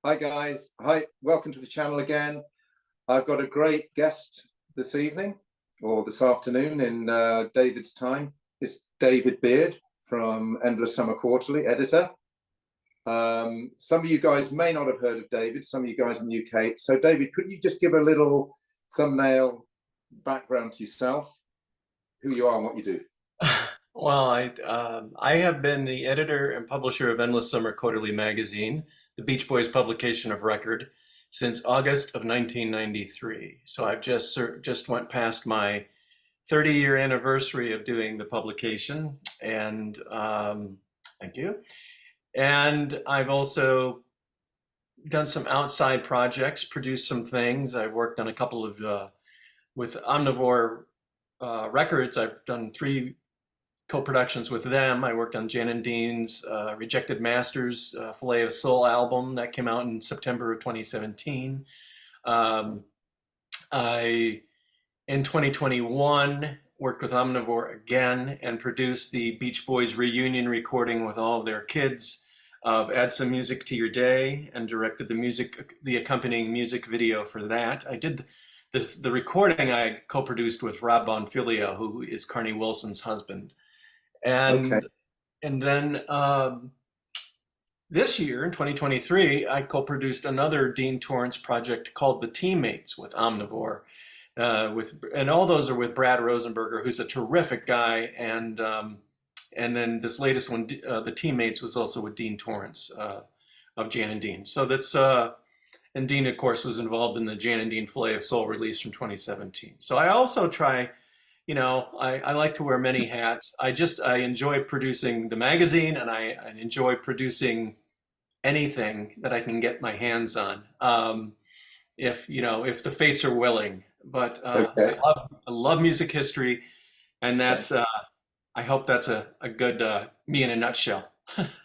Hi guys, hi, welcome to the channel again. I've got a great guest this evening or this afternoon in David's time. It's David Beard from Endless Summer Quarterly, editor. Some of you guys may not have heard of David, some of you guys in the UK. So David, could you just give a little thumbnail background to yourself, who you are and what you do? Well, I have been the editor and publisher of Endless Summer Quarterly magazine, the Beach Boys publication of record, since August of 1993. So I've just went past my 30-year anniversary of doing the publication, and thank you. And I've also done some outside projects, produced some things. I've worked on a couple of with Omnivore Records. I've done three co-productions with them. I worked on Jan and Dean's Rejected Masters Filet of Soul album that came out in September of 2017. I, in 2021, worked with Omnivore again and produced the Beach Boys reunion recording with all of their kids of Add Some Music to Your Day, and directed the accompanying music video for that. I did the recording I co-produced with Rob Bonfiglio, who is Carney Wilson's husband. Okay. And then this year, in 2023, I co-produced another Dean Torrance project called The Teammates with Omnivore. And all those are with Brad Rosenberger, who's a terrific guy. And then this latest one, The Teammates, was also with Dean Torrance of Jan and Dean. So that's, and Dean, of course, was involved in the Jan and Dean Filet of Soul release from 2017. So I also try, I like to wear many hats. I enjoy producing the magazine, and I enjoy producing anything that I can get my hands on, if the fates are willing. But Okay. I love music history, and that's I hope that's a good me in a nutshell.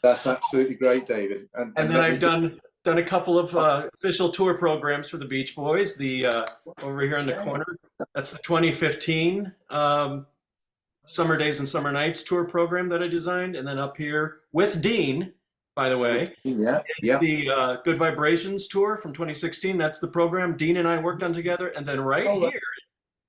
That's absolutely great, David. And And then let me I've just, done a couple of official tour programs for the Beach Boys. The over here in the okay. corner, that's the 2015 Summer Days and Summer Nights tour program that I designed, and then up here with Dean, by the way, Yeah, yeah. the Good Vibrations tour from 2016. That's the program Dean and I worked on together, and then right All right. here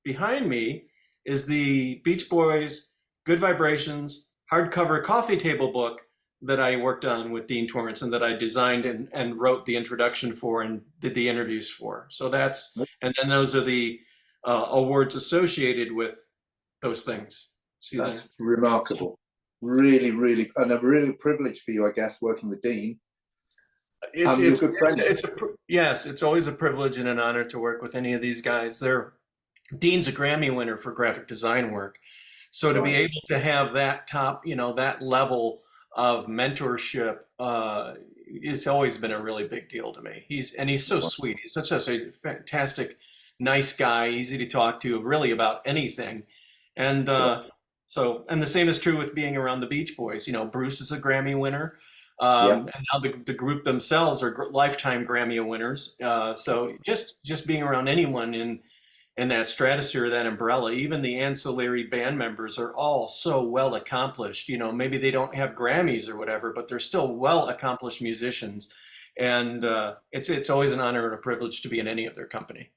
behind me is the Beach Boys Good Vibrations hardcover coffee table book that I worked on with Dean Torrance, and that I designed and wrote the introduction for and did the interviews for. So and then those are the awards associated with those things. See that? That's remarkable. Really, really, and a real privilege for you, I guess, working with Dean. It's You're it's good it's friends. it's a yes, it's always a privilege and an honor to work with any of these guys. Dean's a Grammy winner for graphic design work. So to be Right. able to have that that level of mentorship, it's always been a really big deal to me. He's so sweet. He's such a fantastic, nice guy, easy to talk to, really about anything. And Sure. and the same is true with being around the Beach Boys. Bruce is a Grammy winner. Yeah. And now the group themselves are lifetime Grammy winners. So just being around anyone in that stratosphere, that umbrella, even the ancillary band members are all so well accomplished. Maybe they don't have Grammys or whatever, but they're still well accomplished musicians. And it's always an honor and a privilege to be in any of their company.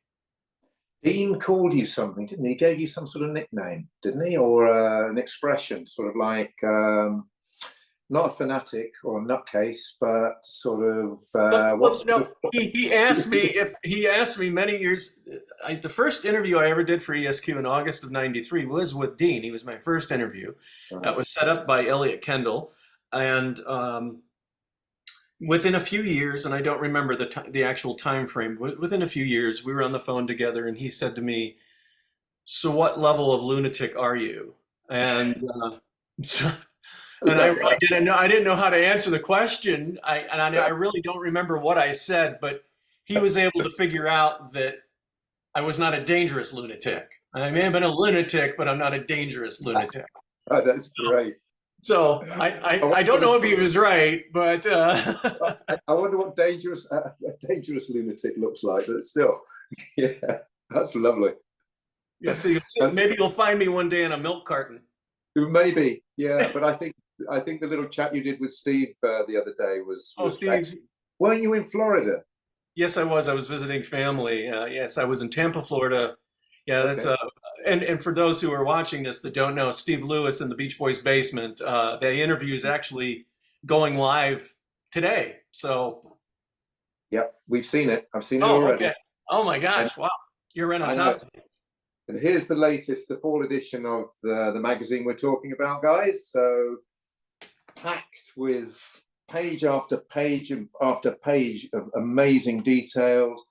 Dean called you something, didn't he? He gave you some sort of nickname, didn't he? Or an expression, sort of like not a fanatic or a nutcase, but sort of what Well, sort no, of. he asked me many years. The first interview I ever did for ESQ in August of '93 was with Dean. He was my first interview. That Right. was set up by Elliot Kendall, and within a few years, and I don't remember the actual time frame, but within a few years, we were on the phone together, and he said to me, "So, what level of lunatic are you?" And so, and I really didn't know. I didn't know how to answer the question. I really don't remember what I said, but he was able to figure out that I was not a dangerous lunatic. I may have been a lunatic, but I'm not a dangerous lunatic. Oh, that's great. So I I don't wonder, know if he was right, but I wonder what a dangerous lunatic looks like, but still, yeah, that's lovely. yeah. So And maybe you'll find me one day in a milk carton. maybe, yeah, but I think the little chat you did with Steve the other day was Oh, was Steve, excellent. weren't you in Florida? Yes, I was. I was visiting family. Yes, I was in Tampa, Florida. Yeah, that's Okay. and for those who are watching this that don't know, Steve Lewis in the Beach Boys basement. The interview is actually going live today. So, Yep, we've seen it. I've seen it oh, already. okay. Oh my And gosh! Wow, you're right on I know. top of things. And here's the latest, the fall edition of the magazine we're talking about, guys. So packed with page after page after page of amazing details,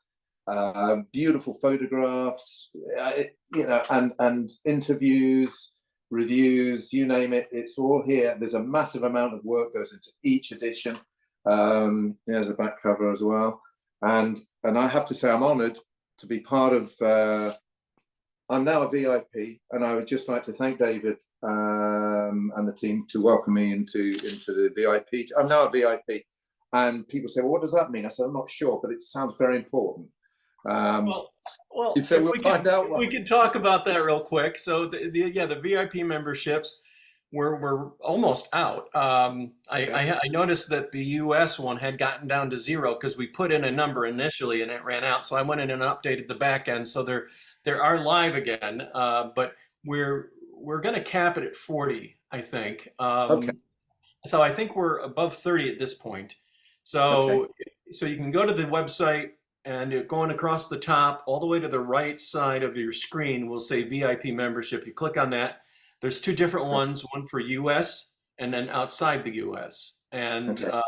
beautiful photographs, and interviews, reviews, you name it. It's all here. There's a massive amount of work goes into each edition. There's the back cover as well, and I have to say I'm honoured to be part of. I'm now a VIP, and I would just like to thank David and the team to welcome me into the VIP. I'm now a VIP, and people say, "Well, what does that mean?" I said, "I'm not sure, but it sounds very important." Well, well, So we'll find out if what. we could talk about that real quick. So the VIP memberships we're almost out. I noticed that the US one had gotten down to zero because we put in a number initially and it ran out. So I went in and updated the back end. So there are live again, but we're going to cap it at 40, I think. Okay, So I think we're above 30 at this point. okay, So you can go to the website and going across the top, all the way to the right side of your screen will say VIP membership. You click on that. There's two different ones, one for US and then outside the US. okay.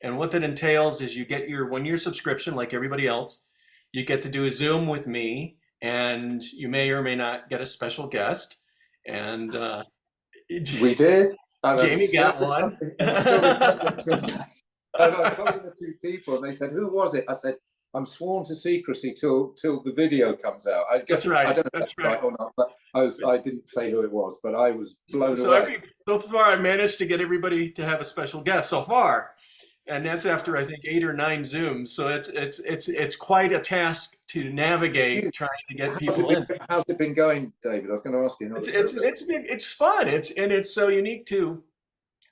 And what that entails is you get your 1 year subscription like everybody else. You get to do a Zoom with me, and you may or may not get a special guest. And We did, and I'm Jamie still got one. recovering, I'm still recovering from that. And I told the two people, and they said, "Who was it?" I said, "I'm sworn to secrecy till the video comes out." I That's guess I right. don't know if That's that's right. right or not, but I didn't say who it was, but I was blown So away. so far, I managed to get everybody to have a special guest so far, and that's after I think 8 or 9 Zooms. So it's quite a task to navigate trying to get people in. How's it been going, David? I was going to ask you how It's fun. It's so unique to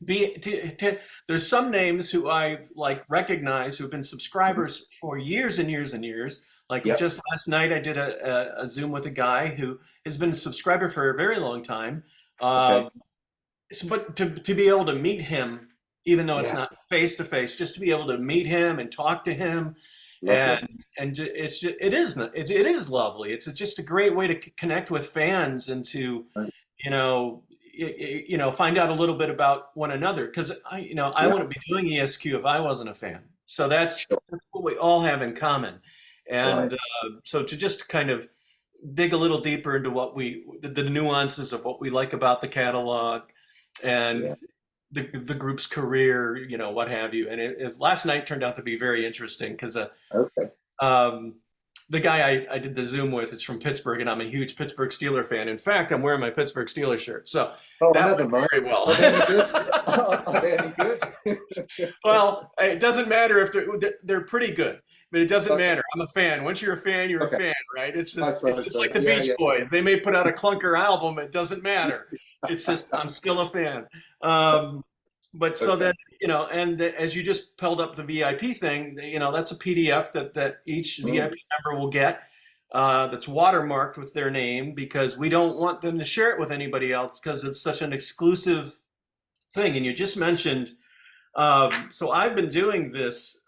there's some names who I like recognize who've been subscribers for years and years and years. Like Yep. just last night, I did a Zoom with a guy who has been a subscriber for a very long time. Okay. But to be able to meet him, even though it's Yeah. not face to face, just to be able to meet him and talk to him, Lovely. it is lovely. It's just a great way to connect with fans and to Nice. you know find out a little bit about one another, because I Yeah. wouldn't be doing ESQ if I wasn't a fan. So that's Sure. what we all have in common. Right. And so to just kind of dig a little deeper into the nuances of what we like about the catalog and Yeah. the group's career, what have you. And last night turned out to be very interesting because Okay. um, the guy I did the Zoom with is from Pittsburgh, and I'm a huge Pittsburgh Steeler fan. In fact, I'm wearing my Pittsburgh Steelers shirt, so Oh, that never went mind. very well. Are they any good? Are they any good? Well, it doesn't matter if they're pretty good, but it doesn't Okay. matter. I'm a fan. Once you're a fan, you're Okay. a fan, right? I It's suppose just so. like the Yeah, Beach yeah. Boys. They may put out a clunker album, it doesn't matter. It's just I'm still a fan. But so Okay. that and as you just held up the VIP thing, that's a PDF that each VIP member will get. That's watermarked with their name, because we don't want them to share it with anybody else because it's such an exclusive thing. And you just mentioned, so I've been doing this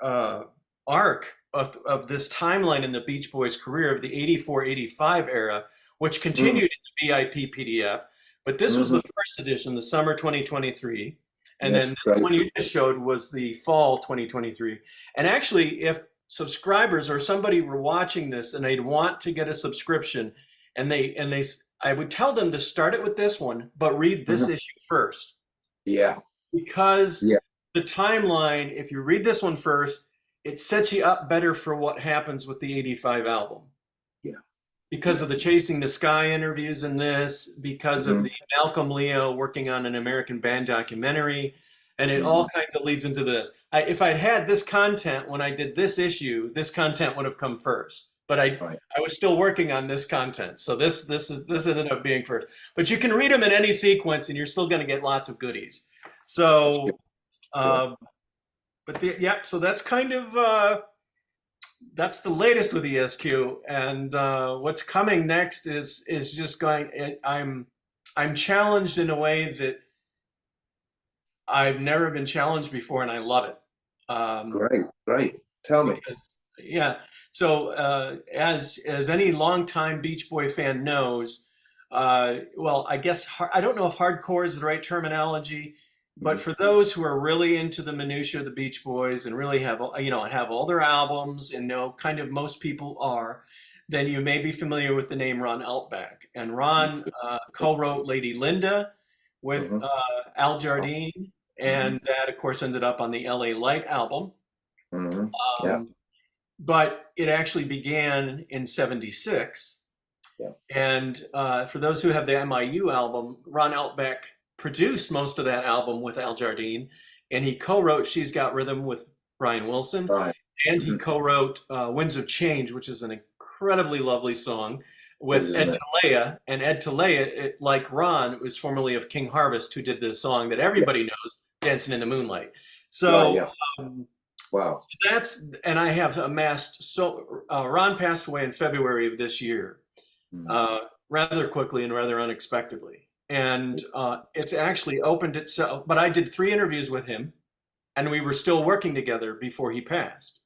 arc of this timeline in the Beach Boys career of the 84-85 era, which continued in the VIP PDF. But this was the first edition, the summer 2023. And Yes, then great. the one you just showed was the fall 2023. And actually, if subscribers or somebody were watching this and they'd want to get a subscription, and I would tell them to start it with this one, but read this issue first. Yeah. Because Yeah. the timeline, if you read this one first, it sets you up better for what happens with the 85 album. Yeah. Because of the Chasing the Sky interviews in this, because of the Malcolm Leo working on an American band documentary, and it all kinds of leads into this. If I'd had this content when I did this issue, this content would have come first. But I was still working on this content, so this ended up being first. But you can read them in any sequence, and you're still going to get lots of goodies. So Yeah, so that's kind of that's the latest with ESQ, and what's coming next is just going. I'm challenged in a way that I've never been challenged before, and I love it. Great, great. Tell me. Because, yeah. So as any longtime Beach Boy fan knows, well, I guess I don't know if hardcore is the right terminology, but Mhm. for those who are really into the minutia of the Beach Boys and really have have all their albums and know kind of most people are, then you may be familiar with the name Ron Altbach. And Ron co-wrote Lady Linda with Mhm. Al Jardine, Mhm. and that of course ended up on the LA Light album. Mhm. Yeah, Um, but it actually began in '76. yeah. And for those who have the MIU album, Ron Altbach produced most of that album with Al Jardine, and he co-wrote "She's Got Rhythm" with Brian Wilson, Right. and he Mhm. co-wrote "Winds of Change," which is an incredibly lovely song, It is, with isn't Ed it? Talaya. And Ed Talaya, like Ron, was formerly of King Harvest, who did the song that Yeah. everybody knows, "Dancing in the Moonlight." Right. So Yeah. um, Wow. that's, and I have amassed, so Ron passed away in February of this year, Mhm. uh, rather quickly and rather unexpectedly. And it's actually opened itself, but I did 3 interviews with him, and we were still working together before he passed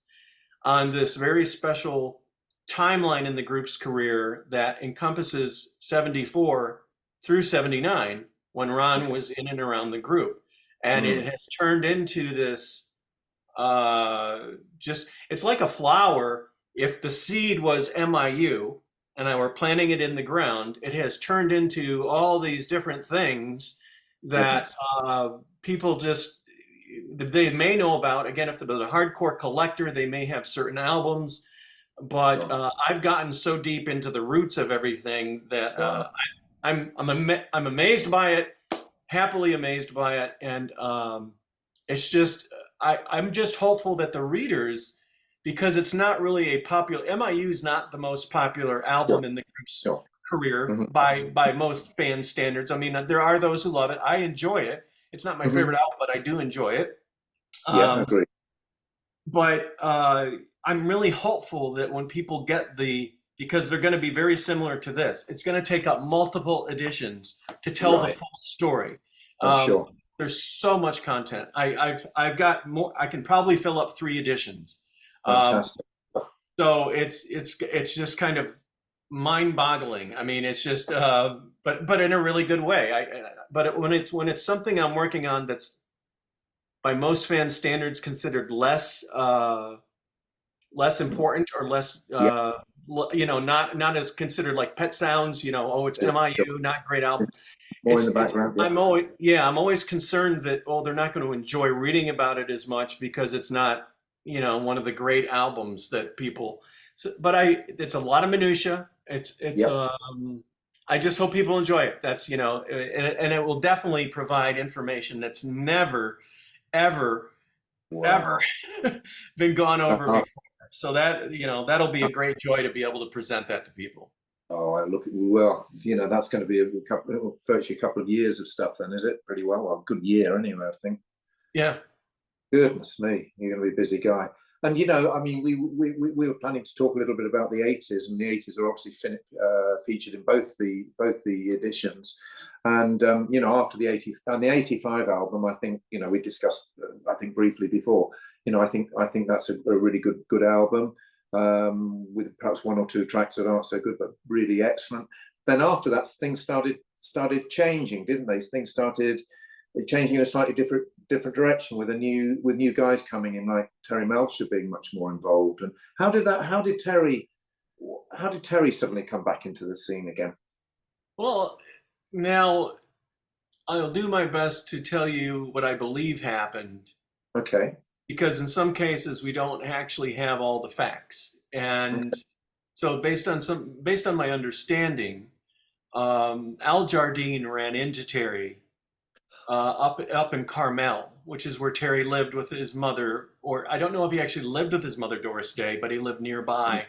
on this very special timeline in the group's career that encompasses '74 through '79, when Ron Okay. was in and around the group. And it Mm. has turned into this just, it's like a flower. If the seed was MIU and I were planting it in the ground, it has turned into all these different things that Goodness. people just, they may know about. Again, if they're a hardcore collector, they may have certain albums, but Right. I've gotten so deep into the roots of everything that Wow. I'm amazed by it, happily amazed by it, and it's just, I'm just hopeful that the readers, because it's not really a popular, MIU is not the most popular Sure. album in the group's Sure. career Mhm. by most fan standards. I mean, there are those who love it. I enjoy it. It's not my Mhm. favorite album, but I do enjoy it. Yeah. Um, Agree. but I'm really hopeful that when people get because they're going to be very similar to this, it's going to take up multiple editions to tell the Right. full story. I'm Um, sure. there's so much content. I've got more. I can probably fill up 3 editions. Um, Fantastic. so it's just kind of mind-boggling. I mean, it's just but in a really good way. But when it's something I'm working on that's by most fan standards considered less important, or less Yeah. not as considered, like Pet Sounds, oh, it's Sure. Sure. MIU, not a great album. More in the background. Yeah. I'm always concerned that, oh, they're not going to enjoy reading about it as much because it's not, one of the great albums that people, but it's a lot of minutia. It's Yep. I just hope people enjoy it. That's, and it will definitely provide information that's never, ever, ever Wow. been gone over Uh-huh. before. So that'll be a great joy to be able to present that to people. Oh, I look, well, that's going to be a couple, virtually a couple of years of stuff then, is it? Pretty well, a good year anyway, I think. Yeah. Goodness me, you're going to be a busy guy. And I mean, we were planning to talk a little bit about the '80s, and the '80s are obviously featured in both the editions. And after the '85 album, I think we discussed, I think briefly before. I think that's a really good album, with perhaps 1 or 2 tracks that aren't so good, but really excellent. Then after that, things started changing, didn't they? Things started changing in a slightly different direction, with new guys coming in, like Terry Melcher being much more involved. And how did Terry suddenly come back into the scene again? Well, now I'll do my best to tell you what I believe happened, Okay. because in some cases we don't actually have all the facts. And Okay. so based on my understanding, Al Jardine ran into Terry up in Carmel, which is where Terry lived with his mother, or I don't know if he actually lived with his mother Doris Day, but he lived Mm. nearby.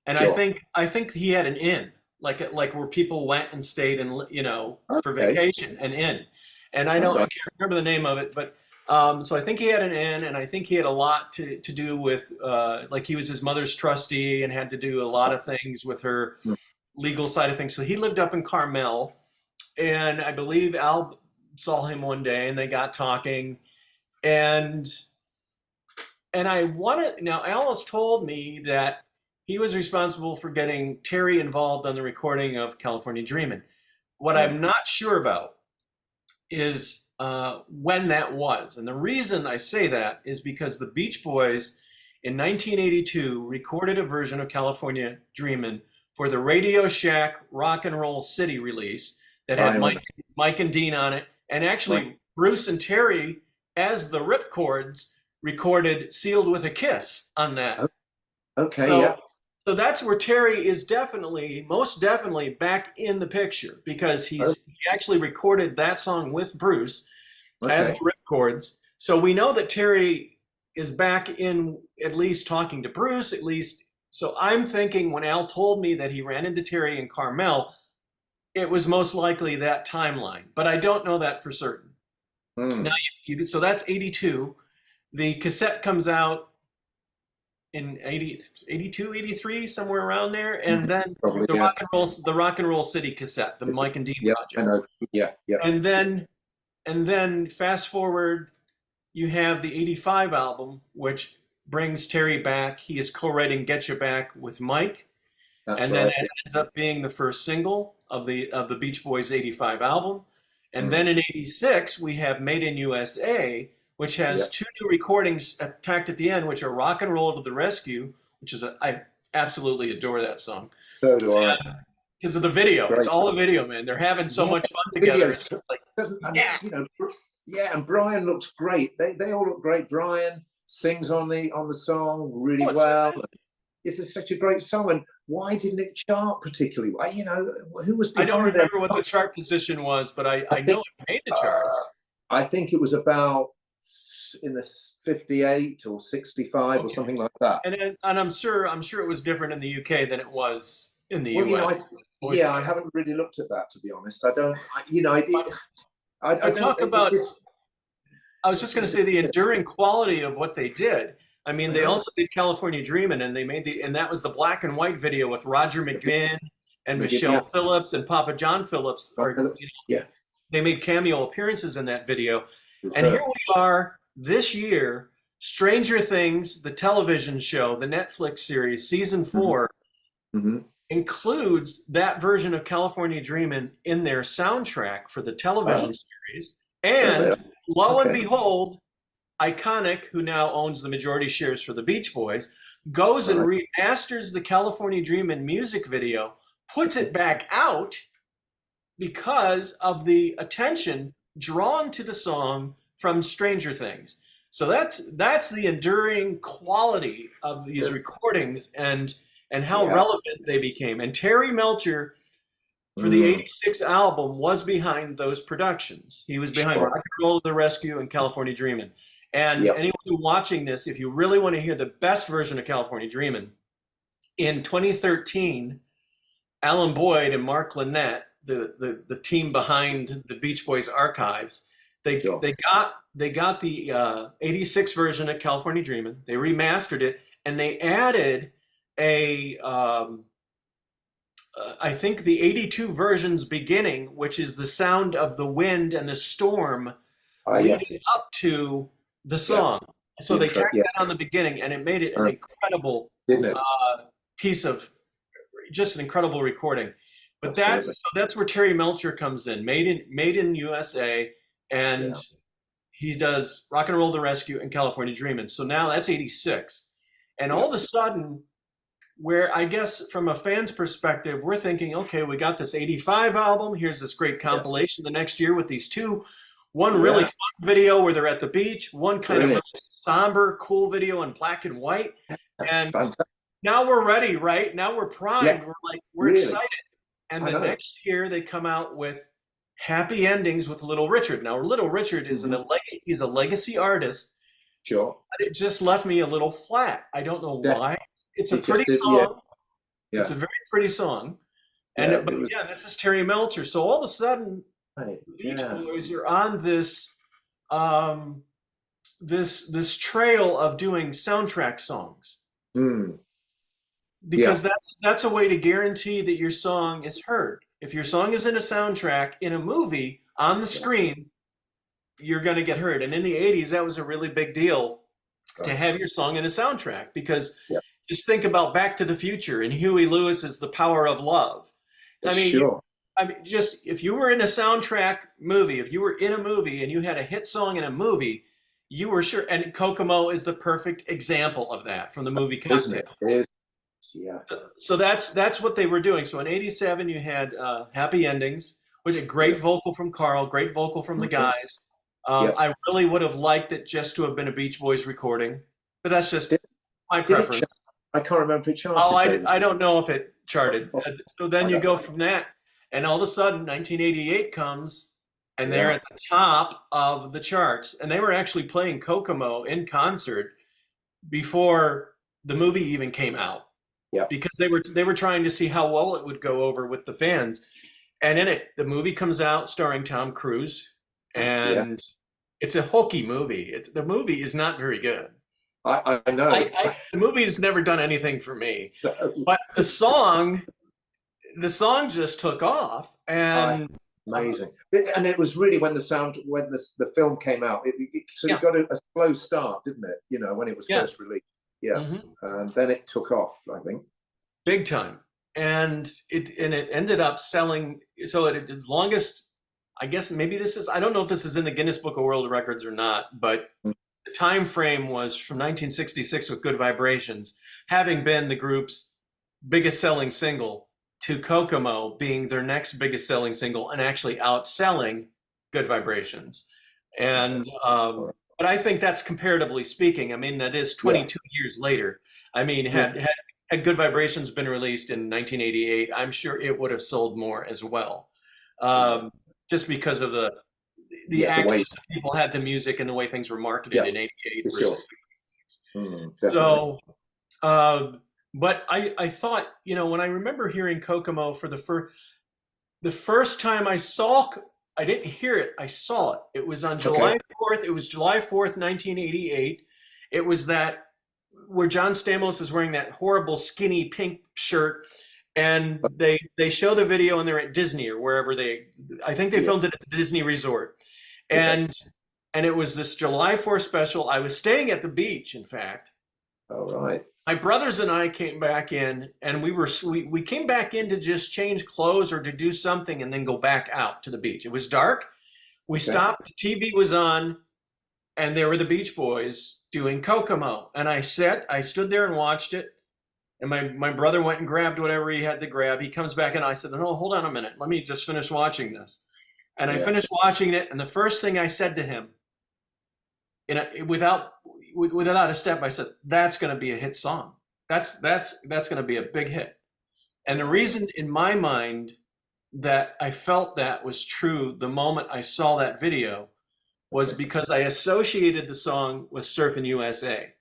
And I Sure. think I think he had an inn, like where people went and stayed, and for Okay. vacation, an inn. And I All don't I right. can't remember the name of it, but So I think he had an in, and I think he had a lot to do with, like he was his mother's trustee and had to do a lot of things with her Mm. legal side of things. So he lived up in Carmel, and I believe Al saw him one day, and they got talking, and I want to now. Al has told me that he was responsible for getting Terry involved on the recording of California Dreamin'. What Yeah. I'm not sure about is when that was. And the reason I say that is because the Beach Boys in 1982 recorded a version of California Dreamin' for the Radio Shack Rock and Roll City release that had Mike and Dean on it. And actually, Right. Bruce and Terry, as the Ripcords, recorded Sealed with a Kiss on that. Okay, So, yeah. so that's where Terry is definitely, most definitely back in the picture because he actually recorded that song with Bruce as the Ripcords. So we know that Terry is back in at least talking to Bruce, at least. So I'm thinking when Al told me that he ran into Terry in Carmel, it was most likely that timeline, but I don't know that for certain. Mm. Now, so that's 82. The cassette comes out in 82, 83, somewhere around there, and then Probably, the Rock and Roll City cassette, the Mike and Dean yeah, project. I know. Yeah, yeah. And then fast forward, you have the 85 album, which brings Terry back. He is co-writing Get You Back with Mike. That's And right. then it ends up being the first single of the Beach Boys 85 album. And then in 86, we have Made in USA, which has two new recordings tacked at the end, which are Rock and Roll to the Rescue, which is I absolutely adore that song. So do I. Because of the video. Great. It's all a video, man. They're having so much fun together. Like, and Brian looks great. They all look great. Brian sings on the song really well. This is such a great song. And why didn't it chart particularly? Why, who was behind I don't remember what the chart position was, but I know it made the charts. I think it was about in the 58 or 65 or something like that. And I'm sure it was different in the UK than it was in the US. I haven't really looked at that, to be honest. I don't. I talk about. I was just going to say the enduring quality of what they did. I mean, they also did California Dreamin', and they made and that was the black and white video with Roger McGuinn and Michelle Phillips and Papa John Phillips. They made cameo appearances in that video. And here we are this year, Stranger Things, the television show, the Netflix series, season 4, includes that version of California Dreamin' in their soundtrack for the television series. And lo and behold, Iconic, who now owns the majority shares for the Beach Boys, goes and remasters the California Dreamin' music video, puts it back out because of the attention drawn to the song from Stranger Things. So that's the enduring quality of these recordings and how relevant they became. And Terry Melcher, for the 86 album, was behind those productions. He was behind Rock and Roll to the Rescue and California Dreamin'. And anyone watching this, if you really want to hear the best version of California Dreamin', in 2013, Alan Boyd and Mark Lynette, the team behind the Beach Boys archives, they got the 86 version of California Dreamin'. They remastered it, and they added I think the 82 version's beginning, which is the sound of the wind and the storm leading up to the song. So they tacked that on the beginning, and it made it an incredible piece of just an incredible recording. But that's where Terry Melcher comes in, made in USA, and he does Rock and Roll to the Rescue and California Dreamin'. So now that's 86. And all of a sudden, where I guess from a fan's perspective, we're thinking, okay, we got this 85 album. Here's this great compilation the next year with these two. One really fun video where they're at the beach, one kind of really somber, cool video in black and white. And now we're ready, right? Now we're primed. We're excited. And the next year they come out with Happy Endings with Little Richard. Now, Little Richard is he's a legacy artist. Sure. But it just left me a little flat. I don't know why. It's a pretty song. It's a very pretty song. And this is Terry Melcher. So all of a sudden, the Beach Boys are on this this trail of doing soundtrack songs Mm, yeah, because that's a way to guarantee that your song is heard. If your song is in a soundtrack in a movie on the yeah, screen, you're going to get heard. And in the 80s, that was a really big deal to right. have your song in a soundtrack because Yeah, just think about Back to the Future and Huey Lewis's The Power of Love. I mean, sure. just if you were in a soundtrack movie, if you were in a movie and you had a hit song in a movie, you were sure. And Kokomo is the perfect example of that from the movie Isn't Cocktail. it? It is. Yeah. So that's what they were doing. So in '87, you had Happy Endings, which a Yeah. great vocal from Carl, great vocal from the Mhm. guys. Yeah. I really would have liked it just to have been a Beach Boys recording, but that's just Did, my did it preference. chart? I can't remember if it Oh, charted, David. I don't know if it charted. Oh, So then I you don't go know. from that, and all of a sudden, 1988 comes, and they're Yeah. at the top of the charts. And they were actually playing Kokomo in concert before the movie even came out Yeah. because they were trying to see how well it would go over with the fans. And in it, the movie comes out starring Tom Cruise, Yeah. and it's a hokey movie. The movie is not very good. I know. The movie has never done anything for me, but the song just took off, I, and amazing. And it was really when the film came out, it sort of yeah, got a slow start, didn't it? You know, when it was yeah, first released. Yeah. hmm And then it took off, I think. big time, and it ended up selling. So its longest, I guess maybe this is. I don't know if this is in the Guinness Book of World Records or not, but Mm. the time frame was from 1966 with Good Vibrations, having been the group's biggest selling single, to Kokomo being their next biggest selling single and actually outselling Good Vibrations. And but I think that's comparatively speaking. I mean, that is Yeah. 22 years later. I mean, Mm. had Good Vibrations been released in 1988, I'm sure it would have sold more as well. Yeah. Just because of the Yeah. The way. access that people had to music and the way things were marketed Yeah. in '88 For sure. versus. Definitely. So, but I thought, when I remember hearing Kokomo for the first time I didn't hear it, I saw it. It was on Okay. July 4th. It was July 4th, 1988. It was that where John Stamos is wearing that horrible skinny pink shirt, and they show the video and they're at Disney or wherever I think they Yeah. filmed it at the Disney Resort. Okay. And it was this July 4th special. I was staying at the beach, in fact. All right. My brothers and I came back in, and we came back in to just change clothes or to do something and then go back out to the beach. It was dark. We Okay. stopped, the TV was on, and there were the Beach Boys doing Kokomo. And I stood there and watched it. And my brother went and grabbed whatever he had to grab. He comes back and I said, "No, hold on a minute. Let me just finish watching this." And I Yeah. finished watching it, and the first thing I said to him, without a step, I said, "That's going to be a hit song. That's going to be a big hit." And the reason in my mind that I felt that was true the moment I saw that video was because I associated the song with Surfin' USA.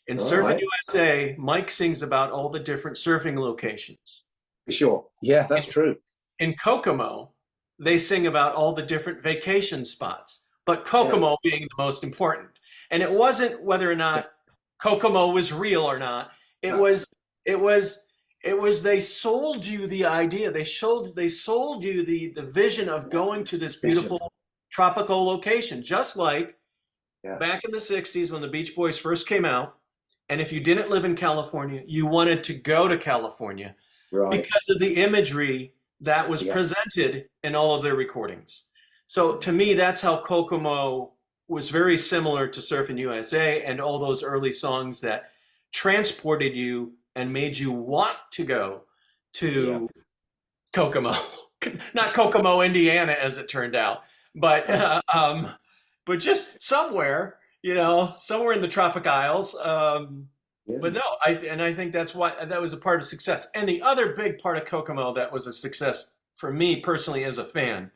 In All Surfin' right. USA, Mike sings about all the different surfing locations. For sure. Yeah, that's true. In Kokomo, they sing about all the different vacation spots, but Kokomo being the most important. And it wasn't whether or not Kokomo was real or not. It No. was they sold you the idea. They sold you the vision of going to this beautiful tropical location, just like Yeah. back in the 60s when the Beach Boys first came out. And if you didn't live in California, you wanted to go to California Right. because of the imagery that was Yeah. presented in all of their recordings. So to me, that's how Kokomo was very similar to Surfin' USA and all those early songs that transported you and made you want to go to Kokomo. Not Kokomo, Indiana, as it turned out, but just somewhere, somewhere in the Tropic Isles. Yeah. But no, I think that's why that was a part of success. And the other big part of Kokomo that was a success for me personally as a fan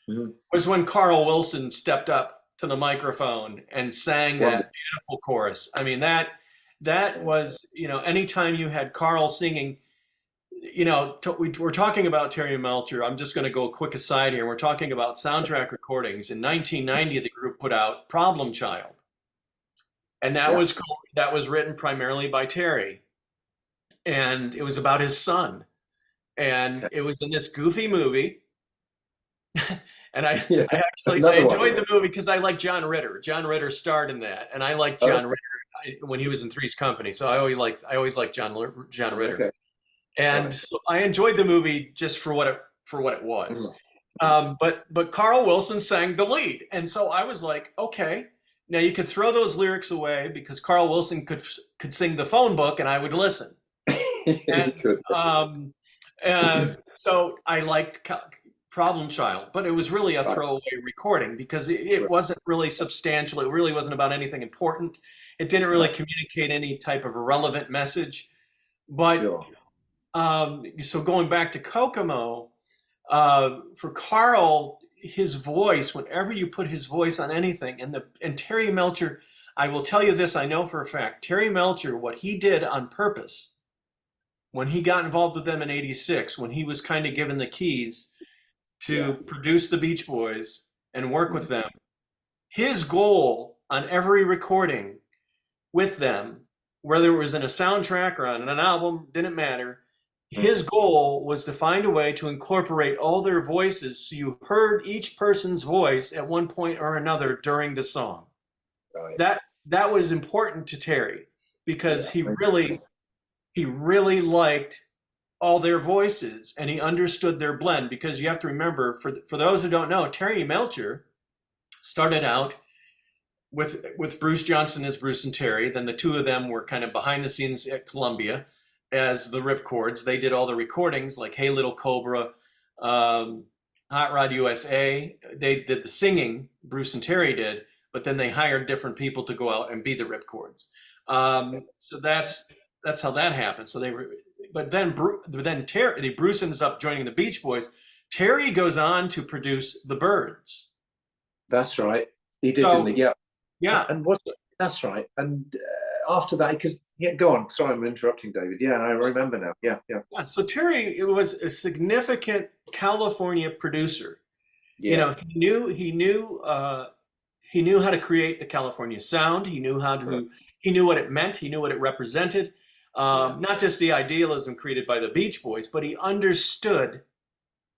Mhm. was when Carl Wilson stepped up to the microphone and sang that beautiful chorus. I mean, that was, anytime you had Carl singing, we're talking about Terry Melcher. I'm just going to go a quick aside here. We're talking about soundtrack recordings. In 1990, the group put out Problem Child. and Yeah. that was written primarily by Terry, and it was about his son, and Okay. it was in this goofy movie. And Yeah. I Another one. enjoyed the movie because I like John Ritter. John Ritter starred in that, and I liked John Okay. Ritter when he was in Three's Company. So I always liked John Ritter, Okay. and Right. so I enjoyed the movie just for what it was. Mm. But Carl Wilson sang the lead, and so I was like, okay, now you could throw those lyrics away because Carl Wilson could sing the phone book, and I would listen. You And could. so I liked Problem Child, but it was really a Right. throwaway recording because it Right. wasn't really substantial. It really wasn't about anything important. It didn't really Right. communicate any type of a relevant message. But Sure. so going back to Kokomo, for Carl, his voice, whenever you put his voice on anything, and Terry Melcher, I will tell you this, I know for a fact, Terry Melcher, what he did on purpose when he got involved with them in '86, when he was kind of given the keys to Yeah. produce the Beach Boys and work with Mm. them, his goal on every recording with them, whether it was in a soundtrack or on an album, didn't matter. His goal was to find a way to incorporate all their voices so you heard each person's voice at one point or another during the song. Right. That was important to Terry because Yeah. he really liked all their voices and he understood their blend, because you have to remember, for those who don't know, Terry Melcher started out with Bruce Johnson as Bruce and Terry. Then the two of them were kind of behind the scenes at Columbia as the Ripcords. They did all the recordings like Hey Little Cobra, Hot Rod USA. They did the singing, Bruce and Terry did, but then they hired different people to go out and be the Ripcords. So that's how that happened. So they were, but then Bruce ends up joining the Beach Boys. Terry goes on to produce the Byrds. That's right. He did, So, didn't he? Yeah. yeah. And that's right. And after that, because go on. Sorry, I'm interrupting, David. Yeah, I remember now. Yeah. Yeah, so Terry, it was a significant California producer. Yeah. You know, he knew how to create the California sound. He knew he knew what it meant. He knew what it represented. Not just the idealism created by the Beach Boys, but he understood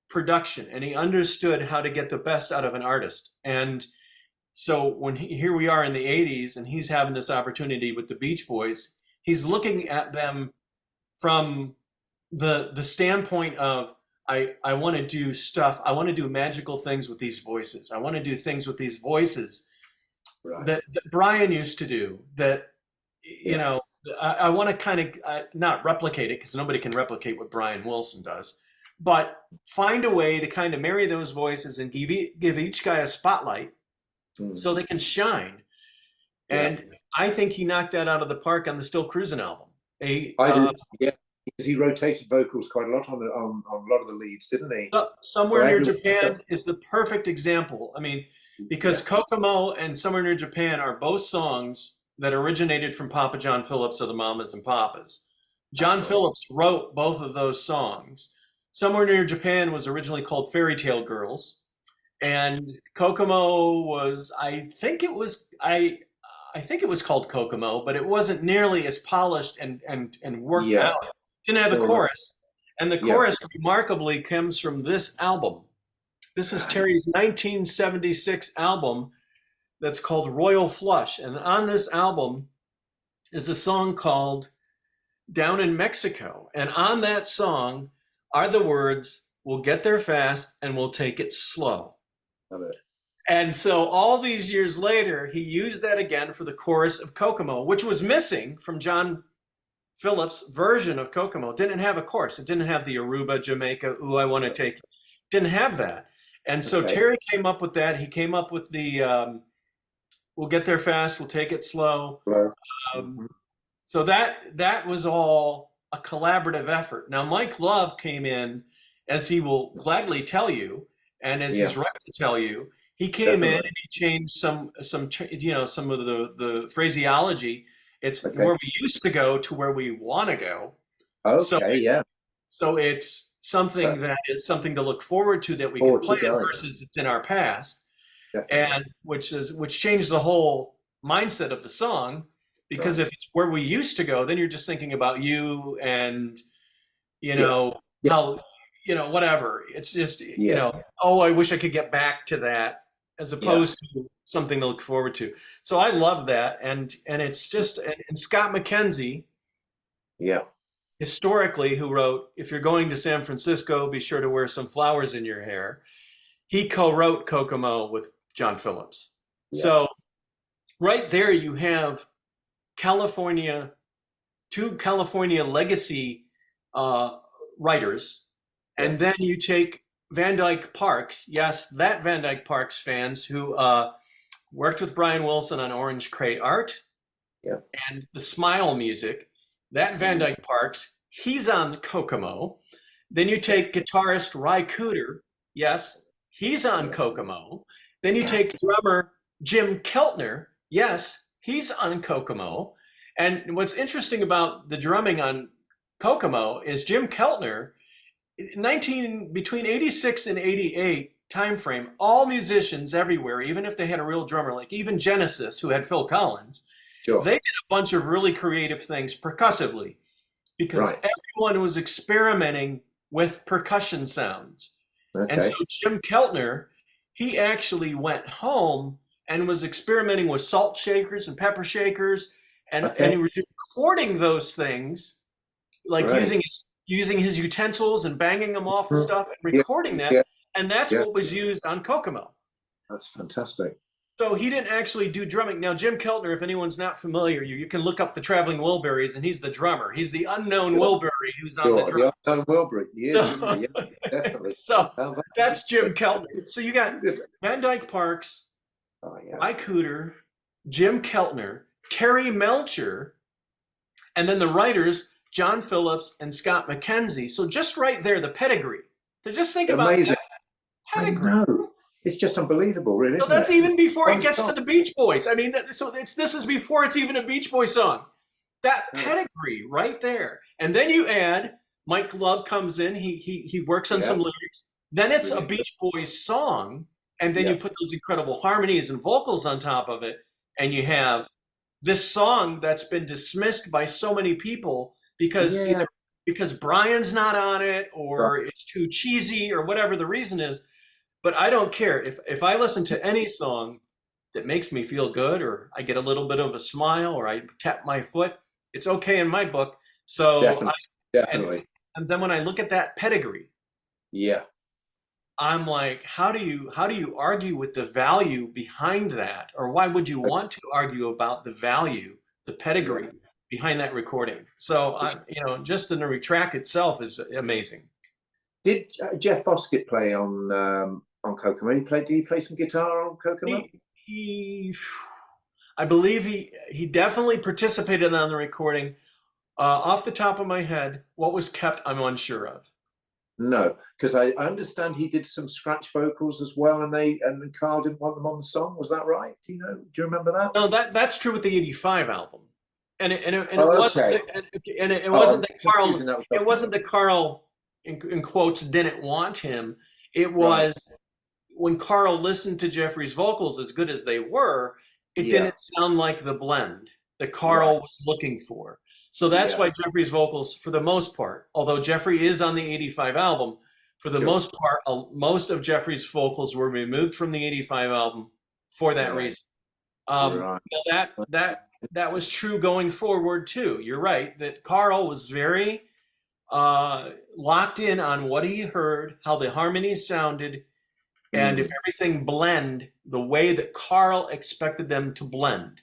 production and he understood how to get the best out of an artist. And so when here we are in the '80s and he's having this opportunity with the Beach Boys, he's looking at them from the standpoint of, I want to do stuff. I want to do magical things with these voices. I want to do things with these voices Right. that Brian used to do. That you know, I want to kind of not replicate it because nobody can replicate what Brian Wilson does, but find a way to kind of marry those voices and give each guy a spotlight so they can shine. And I think he knocked that out of the park on the Still Cruisin' album. I did, yeah, because he rotated vocals quite a lot on a lot of the leads, didn't he? Somewhere Near Japan is the perfect example. I mean, because Kokomo and Somewhere Near Japan are both songs that originated from Papa John Phillips of the Mamas and Papas. John Phillips wrote both of those songs. Somewhere Near Japan was originally called Fairy Tale Girls, and Kokomo was, I think it was called Kokomo, but it wasn't nearly as polished and worked out. Didn't have the chorus. And the chorus remarkably comes from this album. This is Terry's 1976 album that's called Royal Flush. And on this album is a song called Down in Mexico. And on that song are the words, "We'll get there fast and we'll take it slow." Love it. And so all these years later, he used that again for the chorus of Kokomo, which was missing from John Phillips' version of Kokomo. It didn't have a chorus. It didn't have the Aruba, Jamaica, ooh, I want to take it. Didn't have that. And so Terry came up with that. He came up with the we'll get there fast, we'll take it slow. So that was all a collaborative effort. Now, Mike Love came in, as he will gladly tell you, and as he's right to tell you, he came in and he changed some of the phraseology. It's where we used to go to where we want to go. So it's something something to look forward to, that we can play it versus it's in our past. And which changed the whole mindset of the song, because Right. if it's where we used to go, then you're just thinking about you and, you Yeah. know, Yeah. how, whatever. It's just, Yeah. oh, I wish I could get back to that, as Yeah. opposed to something to look forward to. So I love that. And it's just, and Scott McKenzie, Yeah. historically, who wrote, "If you're going to San Francisco, be sure to wear some flowers in your hair." He co-wrote Kokomo with John Phillips. Yeah. So right there you have California, two California legacy uh, writers, Yeah. and then you take Van Dyke Parks. Yes, that Van Dyke Parks fans who worked with Brian Wilson on Orange Crate Art Yeah. and the Smile music. That Van Mhm. Dyke Parks, he's on Kokomo. Then you take guitarist Ry Cooder. Yes, he's on Yeah. Kokomo. Then you take drummer Jim Keltner. Yes, he's on Kokomo. And what's interesting about the drumming on Kokomo is Jim Keltner, between 86 and 88 time frame, all musicians everywhere, even if they had a real drummer, like even Genesis, who had Phil Collins, Sure. they did a bunch of really creative things percussively, because Right. everyone was experimenting with percussion sounds. And so Okay. Jim Keltner, he actually went home and was experimenting with salt shakers and pepper shakers, and he Okay. was recording those things, like Right. using his utensils and banging them off the Mhm. stuff and Yeah. recording that, Yeah. and that's Yeah. what was used on Kokomo. That's fantastic. So he didn't actually do drumming. Now, Jim Keltner, if anyone's not familiar, you can look up the Traveling Wilburys, and he's the drummer. He's the unknown Sure. Wilbury who's on the Sure. drum. The Uptown Wilbury. He is, isn't he? So, Yeah. Definitely. so Oh, that's Jim Keltner. So you got that's- Van Dyke Parks, oh, yeah. Ry Cooder, Jim Keltner, Terry Melcher, and then the writers, John Phillips and Scott McKenzie. So just right there, the pedigree. So just think about Amazing. that I pedigree. know. It's just unbelievable, really, So isn't that's it? even before it On gets to top. the Beach Boys. I mean, so this is before it's even a Beach Boy song. That Yeah. pedigree right there, and then you add Mike Love comes in. He works on Yeah. some lyrics. Then it's a Brilliant. Beach Boys song, and then you Yeah. put those incredible harmonies and vocals on top of it, and you have this song that's been dismissed by so many people because Yeah. either because Brian's not on it, or Right. it's too cheesy, or whatever the reason is. But I don't care if I listen to any song that makes me feel good, or I get a little bit of a smile, or I tap my foot. It's okay in my book. So Definitely. and Definitely. and then when I look at that pedigree, Yeah. I'm like, how do you argue with the value behind that, or why would you want to argue about the value, the pedigree Yeah. behind that recording? So just the track itself is amazing. Did Jeff Foskett play on Kokomo? Did he play some guitar on Kokomo? He I believe he definitely participated on the recording. Off the top of my head, what was kept, I'm unsure of. No, because I understand he did some scratch vocals as well, and Carl didn't want them on the song. Was that right? Do you remember that? No, that's true with the '85 album, and it Oh, wasn't okay. it Oh, wasn't I'm that Carl confusing that with it wasn't that Carl in quotes didn't want him. It was when Carl listened to Jeffrey's vocals, as good as they were, it Yeah. didn't sound like the blend that Carl Right. was looking for. So that's Yeah. why Jeffrey's vocals, for the most part, although Jeffrey is on the '85 album, for the Sure. most part, most of Jeffrey's vocals were removed from the '85 album for that Right. reason. Right. That was true going forward too. You're right that Carl was very locked in on what he heard, how the harmonies sounded, and if everything blend the way that Carl expected them to blend.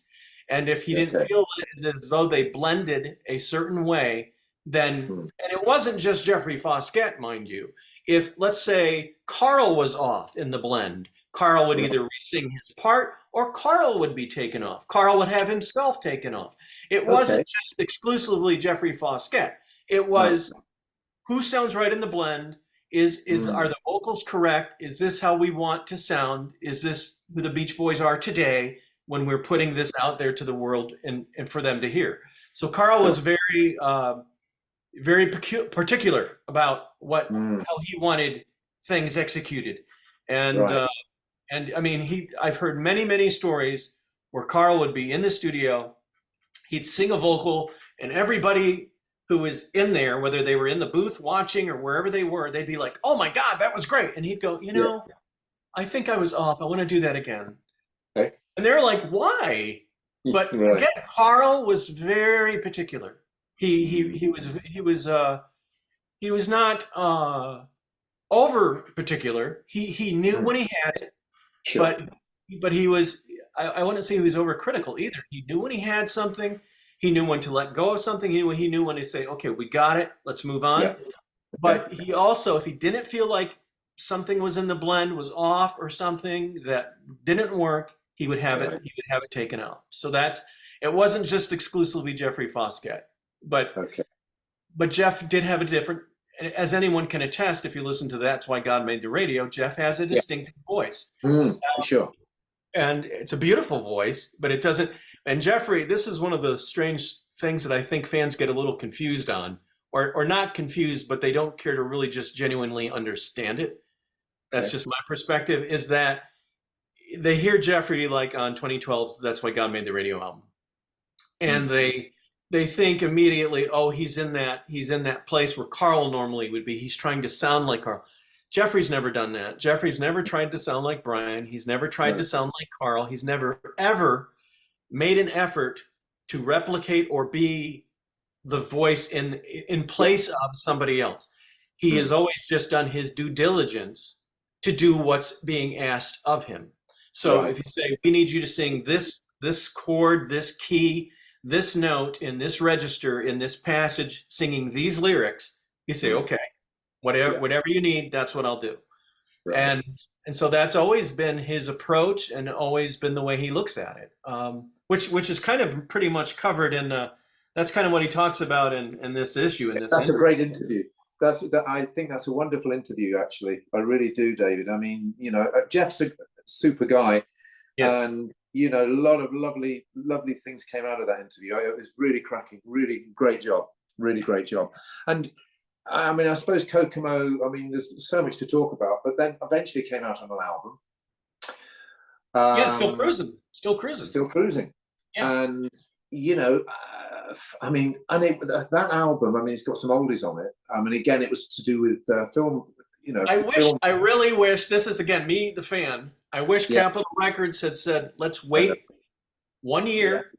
And if he didn't Okay. feel as though they blended a certain way, then, and it wasn't just Jeffrey Foskett, mind you. If, let's say, Carl was off in the blend, Carl would either re-sing his part or Carl would be taken off. Carl would have himself taken off. It wasn't just exclusively Jeffrey Foskett. It was who sounds right in the blend. Are the vocals correct? Is this how we want to sound? Is this who the Beach Boys are today when we're putting this out there to the world and for them to hear? So Carl was very particular about how he wanted things executed, and I mean I've heard many stories where Carl would be in the studio, he'd sing a vocal, and everybody who was in there, whether they were in the booth watching or wherever they were, they'd be like, "Oh my God, that was great!" And he'd go, "I think I was off. I want to do that again." Okay. And they're like, "Why?" But Right. again, Carl was very particular. He was not over particular. He knew when he had it, Sure. but he was. I wouldn't say he was overcritical either. He knew when he had something. He knew when to let go of something. He knew when to say, "Okay, we got it. Let's move on." Yeah. But he also, if he didn't feel like something was in the blend, was off, or something that didn't work, he would have it. Right. He would have it taken out. So that it wasn't just exclusively Jeffrey Foskett, but Okay. Jeff did have a different. As anyone can attest, if you listen to That's Why God Made the Radio, Jeff has a distinctive voice. Sure. And it's a beautiful voice, but it doesn't. And Jeffrey, this is one of the strange things that I think fans get a little confused on, or not confused, but they don't care to really just genuinely understand it. That's just my perspective, is that they hear Jeffrey like on 2012's That's Why God Made the Radio album. And they think immediately, oh, he's in that place where Carl normally would be. He's trying to sound like Carl. Jeffrey's never done that. Jeffrey's never tried to sound like Brian. He's never tried to sound like Carl. He's never, ever made an effort to replicate or be the voice in place of somebody else. He has always just done his due diligence to do what's being asked of him. So if you say, we need you to sing this chord, this key, this note, in this register, in this passage, singing these lyrics, you say, okay, whatever you need, that's what I'll do. Right. And so that's always been his approach, and always been the way he looks at it, which is kind of pretty much covered in that's kind of what he talks about in this issue. That's a great interview. I think that's a wonderful interview, actually. I really do, David. I mean, Jeff's a super guy. Yes. And a lot of lovely things came out of that interview. It was really cracking, really great job. And I mean, I suppose Kokomo, I mean, there's so much to talk about, but then eventually came out on an album. Still cruising. Yeah. And, I mean, that album, I mean, it's got some oldies on it. I mean, again, it was to do with film, I really wish, this is again, me, the fan, I wish Capitol Records had said, let's wait 1 year.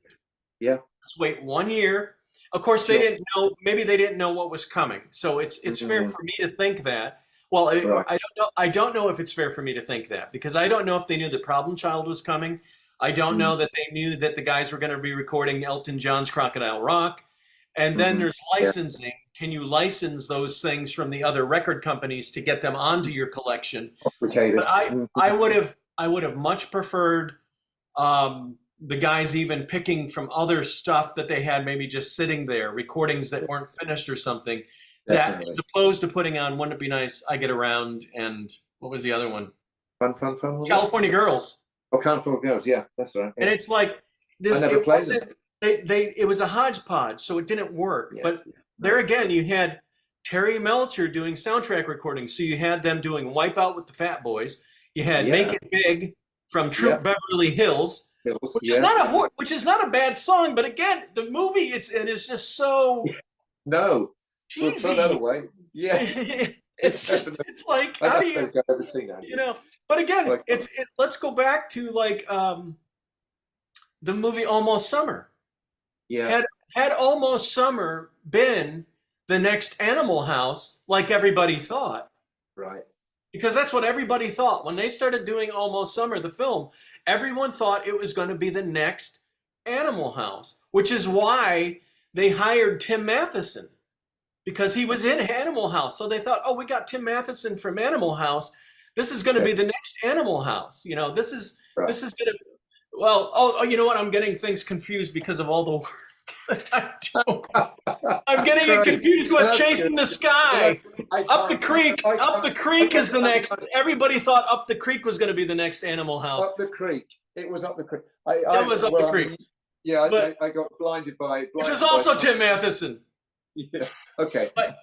Yeah. Let's wait 1 year. Of course, they didn't know, maybe they didn't know what was coming. So it's fair for me to think that. Well, I don't know if it's fair for me to think that, because I don't know if they knew the Problem Child was coming. I don't know that they knew that the guys were going to be recording Elton John's Crocodile Rock. And then there's licensing. Can you license those things from the other record companies to get them onto your collection? But I would have much preferred the guys even picking from other stuff that they had, maybe just sitting there, recordings that weren't finished or something. Definitely. That, as opposed to putting on Wouldn't It Be Nice, I Get Around, and what was the other one? Fun. California Girls. Oh, California Girls, yeah, that's right. Yeah. And it's like this. I never played them. It was a hodgepodge, so it didn't work. Yeah. But there again, you had Terry Melcher doing soundtrack recordings. So you had them doing Wipeout with the Fat Boys. You had Make It Big from Troop Beverly Hills, which is not a bad song. But again, the movie it's just so cheesy. We'll throw that away. Yeah. It's like, how do you, I've never seen that. But again, let's go back to like the movie Almost Summer. Yeah. Had Almost Summer been the next Animal House, like everybody thought. Right. Because that's what everybody thought. When they started doing Almost Summer, the film, everyone thought it was going to be the next Animal House, which is why they hired Tim Matheson. Because he was in Animal House. So they thought, oh, we got Tim Matheson from Animal House. This is going to be the next Animal House. This is going to, well, you know what? I'm getting things confused because of all the work that I do. I'm getting it confused with Chasing the Sky. Up the Creek is the next. Everybody thought Up the Creek was going to be the next Animal House. Up the Creek. It was Up the Creek. It was Up the Creek. I got blinded by. It was also Tim Matheson. Yeah. Okay. But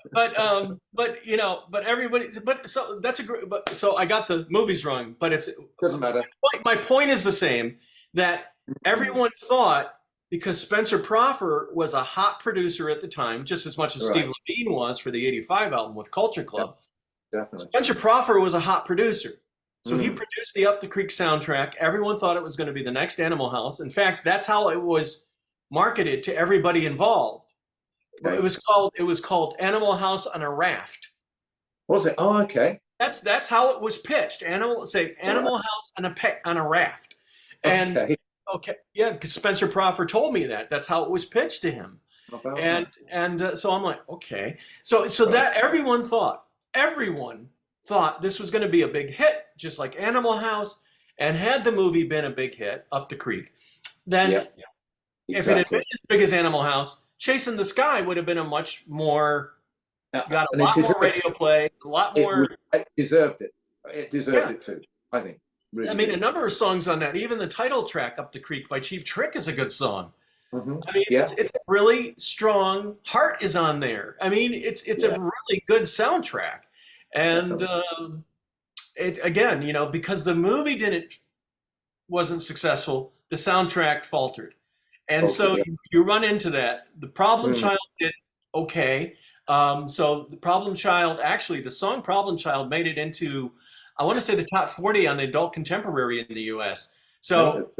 everybody. But so that's a great. So I got the movies wrong. But it's doesn't matter. My point is the same. That everyone thought, because Spencer Proffer was a hot producer at the time, just as much as Steve Right. Levine was for the '85 album with Culture Club. Definitely. Spencer Proffer was a hot producer. So he Mm. produced the Up the Creek soundtrack. Everyone thought it was going to be the next Animal House. In fact, that's how it was marketed to everybody involved. Okay. It was called Animal House on a Raft. Was it? Oh, okay. That's how it was pitched. Animal House on a raft. And Okay. okay, yeah, because Spencer Proffer told me that. That's how it was pitched to him. Not bad. And so I'm like, okay. So Right. that everyone thought this was going to be a big hit, just like Animal House. And had the movie been a big hit, Up the Creek, then Yeah. if it had Exactly. been as big as Animal House, Chasing the Sky would have been a much more, got a And it lot more deserved, radio play, a lot it, more. it deserved it. It deserved Yeah. it too, I think. Really I mean, a did. number of songs on that. Even the title track, "Up the Creek" by Cheap Trick, is a good song. Mhm. I mean, Yeah. it's a really strong. Heart is on there. I mean, it's Yeah. a really good soundtrack. And Definitely. it again, because the movie wasn't successful, the soundtrack faltered. And so Faltered, you run into that. The Problem Mm. Child did okay. So the Problem Child, actually, the song Problem Child made it into, I want to say, the top 40 on the adult contemporary in the US. So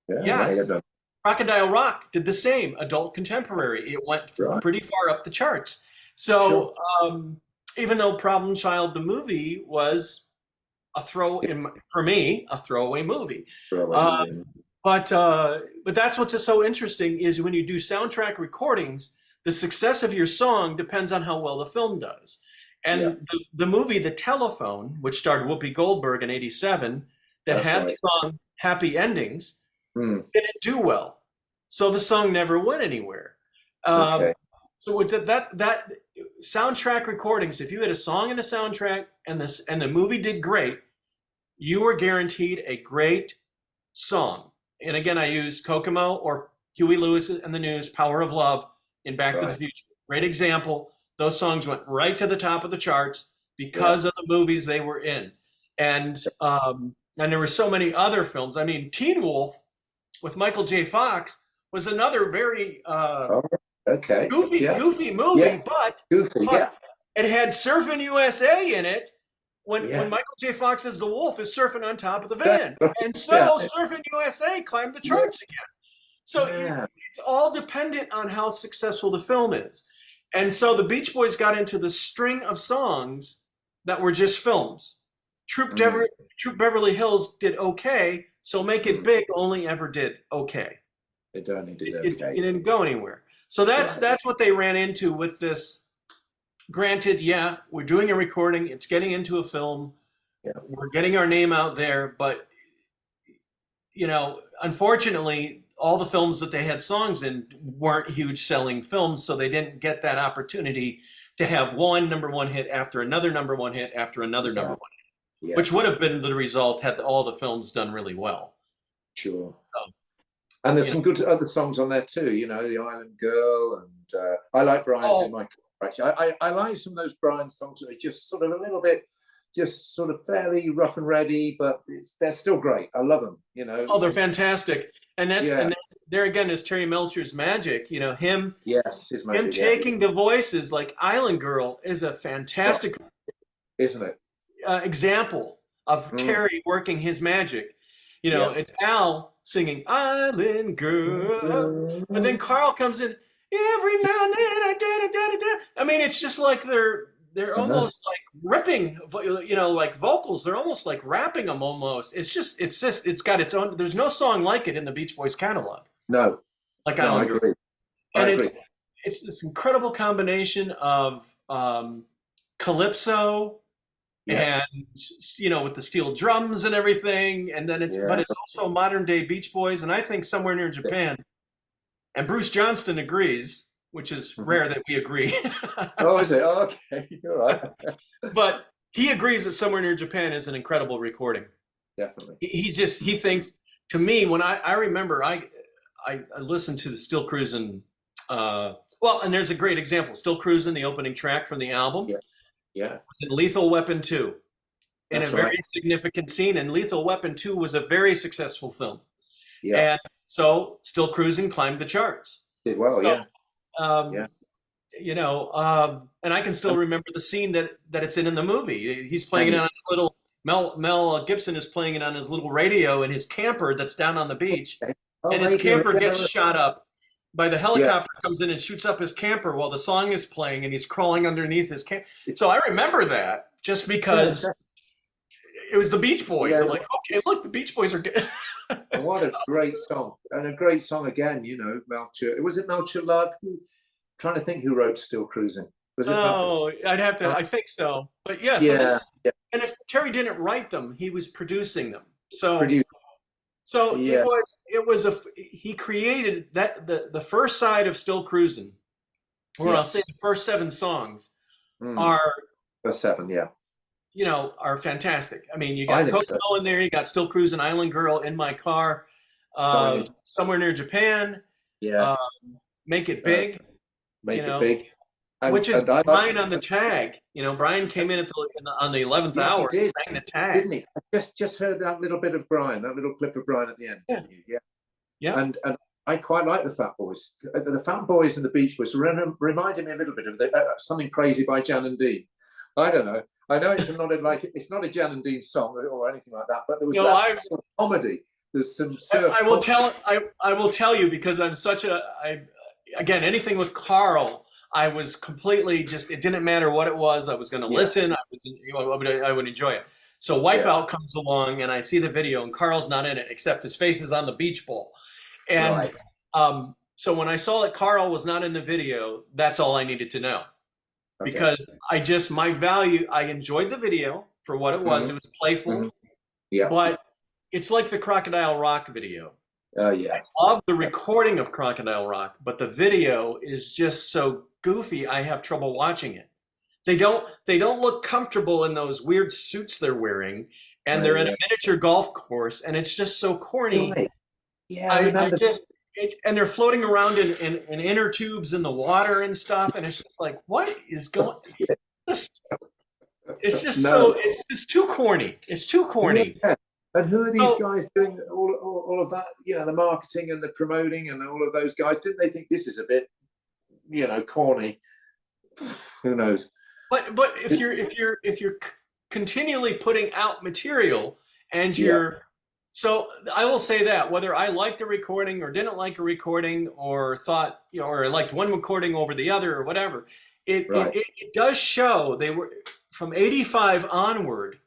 Yeah, may yes, have done. Crocodile Rock did the same, adult contemporary. It went Right. pretty far up the charts. So even though Problem Child, the movie, was for me, a throwaway movie. Uh, but that's what's so interesting is when you do soundtrack recordings, the success of your song depends on how well the film does. And Yeah. the movie The Telephone, which starred Whoopi Goldberg in '87, that That's had right. the song Happy Endings, Mm. didn't do well. So the song never went anywhere. Okay. So it's that soundtrack recordings, if you had a song and a soundtrack and the movie did great, you were guaranteed a great song. And again, I used Kokomo or Huey Lewis and the News, Power of Love in Back to the Right. Future. Great example. Those songs went right to the top of the charts because of the movies they were in. And there were so many other films. I mean, Teen Wolf with Michael J. Fox was another very Okay. goofy Yeah. movie, Yeah. but Goofy. Yeah. it had Surfing USA in it. When Yeah. Michael J. Fox as the wolf is surfing on top of the van. And so Yeah. Surfing USA climbed the charts again. So Yeah. it's all dependent on how successful the film is. And so the Beach Boys got into the string of songs that were just films. Troop Beverly Hills did okay, so Make It Big only ever did okay. It only did It okay. didn't go anywhere. So that's Right. what they ran into with this. Granted, yeah, we're doing a recording, it's getting into a film, Yeah. we're getting our name out there, but unfortunately, all the films that they had songs in weren't huge selling films, so they didn't get that opportunity to have one number one hit after another number one hit after another number one hit, Yeah. which would have been the result had all the films done really well. Sure. Oh. And there's Yeah. some good other songs on there too, The Island Girl, and I like Brian's in my collection. I like some of those Brian songs that are just sort of a little bit, just sort of fairly rough and ready, but they're still great. I love them, Oh, they're fantastic. And Yeah. there again is Terry Melcher's magic, him Yes, his him magic, taking the voices like Island Girl is a fantastic isn't it? example of Terry working his magic. Yeah. It's Al singing Island Girl, but then Carl comes in every now and then. I mean, it's just like they're almost like ripping, like vocals. They're almost like rapping them almost. It's got its own. There's no song like it in the Beach Boys catalog. No, Like no, I Island Girl. agree. I And agree. it's this incredible combination of calypso and with the steel drums and everything, and then but it's also modern day Beach Boys, and I think Somewhere Near Japan. And Bruce Johnston agrees, which is rare that we agree. Oh, is it? Oh, okay, you're right. But he agrees that Somewhere Near Japan is an incredible recording. Definitely. He thinks, to me, when I remember I listened to the Still Cruisin', and there's a great example. Still Cruisin', the opening track from the album. Yeah. In Lethal Weapon 2. In That's a very right. significant scene. And Lethal Weapon 2 was a very successful film. Yeah. And So Still Cruising climbed the charts. Did well, So, yeah. um, Yeah. and I can still remember the scene that it's in the movie. He's playing it And on his little, Mel Gibson is playing it on his little radio in his camper that's down on the beach. oh, And his radio, camper yeah, gets shot up by the yeah. helicopter comes in and shoots up his camper while the song is playing and he's crawling underneath his camper. So I remember that just because it was the Beach Boys. Yeah. I'm like, okay, look, the Beach Boys are good. And what a great song. And a great song again, you know, Melcher. Was it Melcher Love? Trying to think who wrote Still Cruising. Was it Melcher? Oh, I'd have to, I think so. But yeah, so Yeah, yeah. and if Terry didn't write them, he was producing them. So Produced. So Yeah. he created that the first side of Still Cruising, or Yeah. I'll say the first 7 songs Mm, are, the 7, yeah. are fantastic. I mean, you I got think so. Coco in there, you got Still Cruising, Island Girl, In My Car, Somewhere Somewhere Near Japan, Yeah. Make It Big, Make you it know, big. And, which is and I Brian on the tag. Brian came in on the 11th Yes, he hour, did. sang the tag. didn't he? I just heard that little bit of Brian, that little clip of Brian at the end. Yeah. Didn't you? Yeah. Yeah. And I quite like the Fat Boys. The Fat Boys and the Beach Boys reminded me a little bit of Something Crazy by Jan and Dean. I don't know. I know it's not a Jan and Dean song or anything like that, but there was sort of comedy. There's some surf I will comedy. I will tell you, because I'm such again, anything with Carl, I was completely just, it didn't matter what it was. I was going to listen. I would enjoy it. So Wipeout comes along and I see the video and Carl's not in it, except his face is on the beach ball. And Right. so when I saw that Carl was not in the video, that's all I needed to know. Okay. Because I enjoyed the video for what it was. Mhm. It was playful, Mhm. Yeah. but it's like the Crocodile Rock video. Oh, yeah. I love the recording of Crocodile Rock, but the video is just so goofy. I have trouble watching it. They don't look comfortable in those weird suits they're wearing, and they're in a miniature golf course, and it's just so corny. Right. Yeah. And they're floating around in inner tubes in the water and stuff, and it's just like, what is going? It's just too corny. It's too corny. Yeah. And who are these guys doing all of that? The marketing and the promoting and all of those guys. Didn't they think this is a bit, corny? Who knows? But if you're continually putting out material and so I will say that whether I liked a recording or didn't like a recording or thought, or liked one recording over the other or whatever, it does show they were from 85 onward.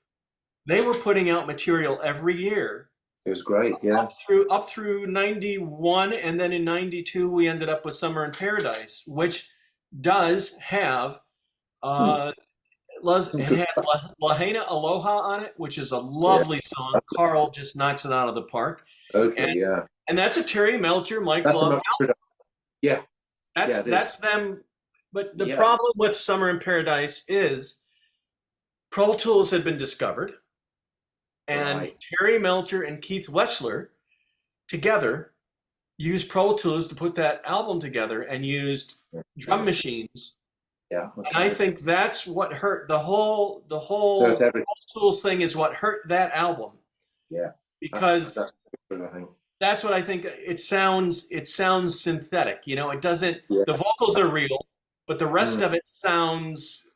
They were putting out material every year. It was great, yeah. Up through 91, and then in 92 we ended up with Summer in Paradise, which does have Lahaina Aloha on it, which is a lovely song. Carl just knocks it out of the park. Okay, and that's a Terry Melcher, Mike That's Love album. Yeah. That's them. But the problem with Summer in Paradise is Pro Tools had been discovered. And Terry Melcher and Keith Wessler together used Pro Tools to put that album together and used drum machines. Yeah. Okay. And I think that's what hurt the whole Pro Tools thing is what hurt that album. Yeah. Because that's what I think. It sounds synthetic. It doesn't, the vocals are real, but the rest of it sounds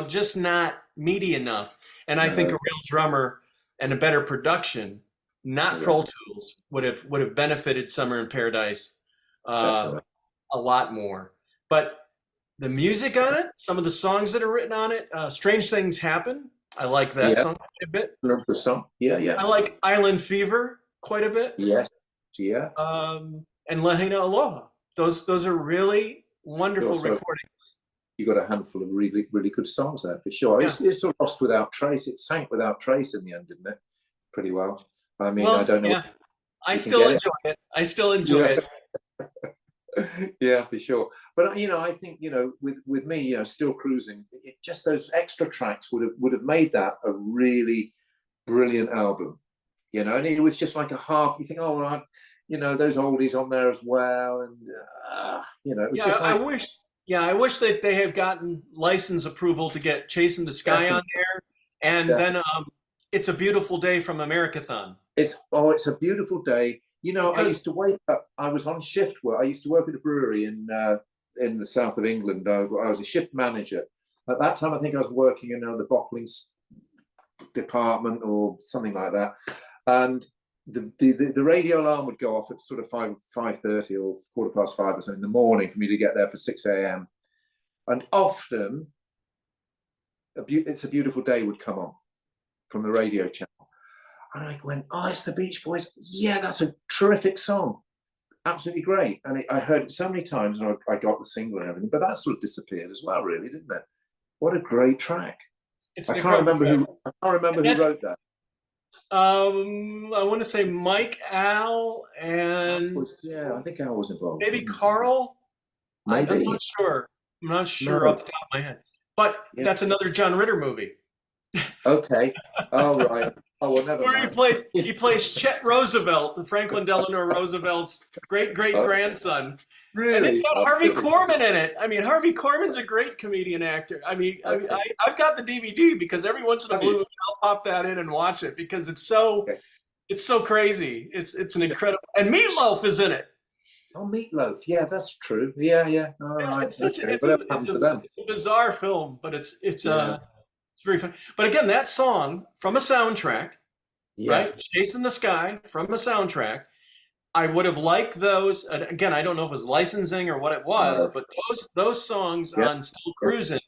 just not meaty enough. And I think a real drummer and a better production, not Pro Tools, would have benefited Summer in Paradise a lot more. But the music on it, some of the songs that are written on it, Strange Things Happen. I like that song quite a bit. Remember the song? Yeah. I like Island Fever quite a bit. Yes. Yeah. And Lahaina Aloha. Those are really wonderful recordings. You got a handful of really, really good songs there for sure. Yeah. It's sort of Lost Without Trace. It sank without trace in the end, didn't it? Pretty well. I mean, I don't know. Yeah. I still enjoy it. Yeah, for sure. But I think with me, Still Cruising, just those extra tracks would have made that a really brilliant album. And it was just like a half. You think, oh, well, those oldies on there as well, and it was just like. I wish that they had gotten license approval to get Chasing the Sky on there, and then It's a Beautiful Day from Americathon. It's a beautiful day. You know, I Because used to wake up. I was on shift work. I used to work at a brewery in the south of England. I was a shift manager. At that time, I think I was working in the bottling department or something like that. And the radio alarm would go off at sort of 5:30 or 5:15 or something in the morning for me to get there for 6 a.m. And often, It's a Beautiful Day would come on from the radio channel. And I went, oh, it's the Beach Boys. Yeah, that's a terrific song. Absolutely great. And I heard it so many times, and I got the single and everything, but that sort of disappeared as well, really, didn't it? What a great track. it's I an can't incredible remember song. who wrote that. I want to say Mike, Al, and Yeah, I think Al was involved. maybe Carl. I'm Maybe. not sure. I'm not sure No. off the top of my head. But Yeah. that's another John Ritter movie Okay. Oh, right. Oh, well, never where mind. he plays Chet Roosevelt, the Franklin Delano Roosevelt's great grandson. Really? And it's got Oh, Harvey really? Korman in it. I mean, Harvey Korman's a great comedian actor. Okay. I've got the DVD because every once in a Have you? blue moon I'll pop that in and watch it because it's so Okay. crazy. It's an incredible, and Meatloaf is in it. Oh, Meatloaf. Yeah, that's true. Yeah, yeah. All Yeah, right. it's such Okay. it's Whatever happened to them? a bizarre film, but it's Yeah. very fun. But again, that song from a soundtrack, Yeah. right? Chasing the Sky from a soundtrack. I would have liked those. And again, I don't know if it was licensing or what it was, No. but those songs Yeah. on Still Cruising,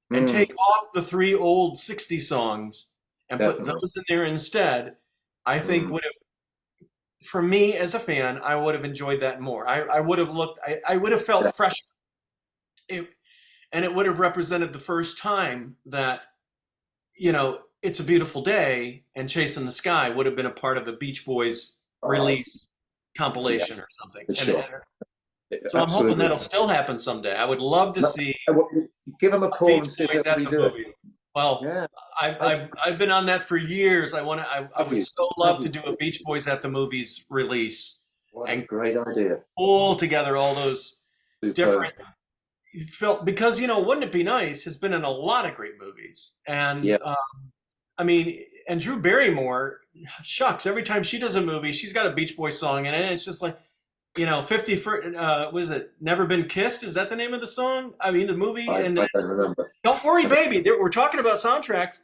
and Mm, take off the 3 old 60 songs and put definitely. those in there instead, I think Mm. would have, for me as a fan, I would have enjoyed that more. I would have I would have felt Yeah. fresh. And it would have represented the first time that, It's a Beautiful Day and Chasing the Sky would have been a part of a Beach Boys Oh, release compilation or something. for sure. So I'm hoping Absolutely. that'll still happen someday. I would love to No, see Well, give them a call Beach and see if Boys they'll at the redo it. movies. Well, Yeah. I've been on that for years. I Have would you? so love Have to you? do a Beach Boys at the movies release What a and great idea. pull together all those Superb. different because Wouldn't It Be Nice has been in a lot of great movies, and Yeah. I mean, and Drew Barrymore, shucks, every time she does a movie, she's got a Beach Boys song in it. And it's just like, 50 for was it Never Been Kissed? Is that the name of the song? I mean, the movie, I and don't remember. Don't Worry Baby. We're talking about soundtracks.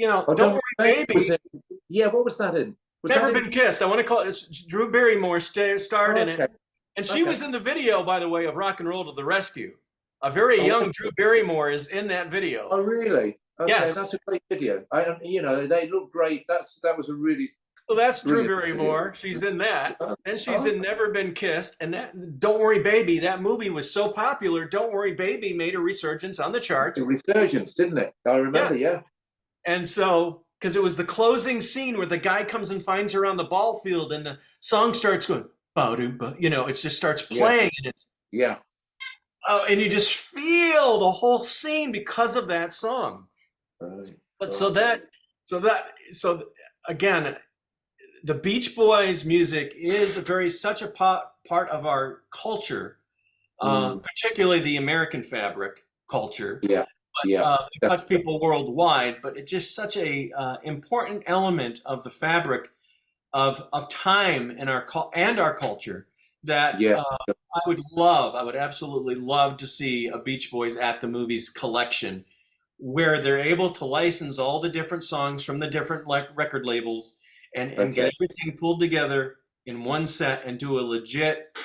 Oh, Don't Worry Baby. Was it? Yeah, what was that in? Was Never that Been Kissed. I want to call it. Drew Barrymore starred in it, Okay. and she Okay. was in the video, by the way, of Rock and Roll to the Rescue. A very young Drew Barrymore is in that video. Oh, really? Okay, Yes. that's a great video. They look great. That was a really. So that's Drew Brilliant. Barrymore. She's in that. Oh, Then she's oh. in Never Been Kissed, and that Don't Worry Baby. That movie was so popular. Don't Worry Baby made a resurgence on the charts. A resurgence, didn't it? I remember. Yes. Yeah. And so, because it was the closing scene where the guy comes and finds her on the ball field, and the song starts going, it just starts Yeah. playing, and it's Yeah. and you just feel the whole scene because of that song. Right. But so again, the Beach Boys music is such a part of our culture, particularly the American fabric culture. Yeah. But Yeah. it cuts people worldwide. But it's just such a important element of the fabric of time in our culture that Yeah. I would absolutely love to see a Beach Boys at the movies collection, where they're able to license all the different songs from the different record labels and get everything pulled together in one set and do a legit,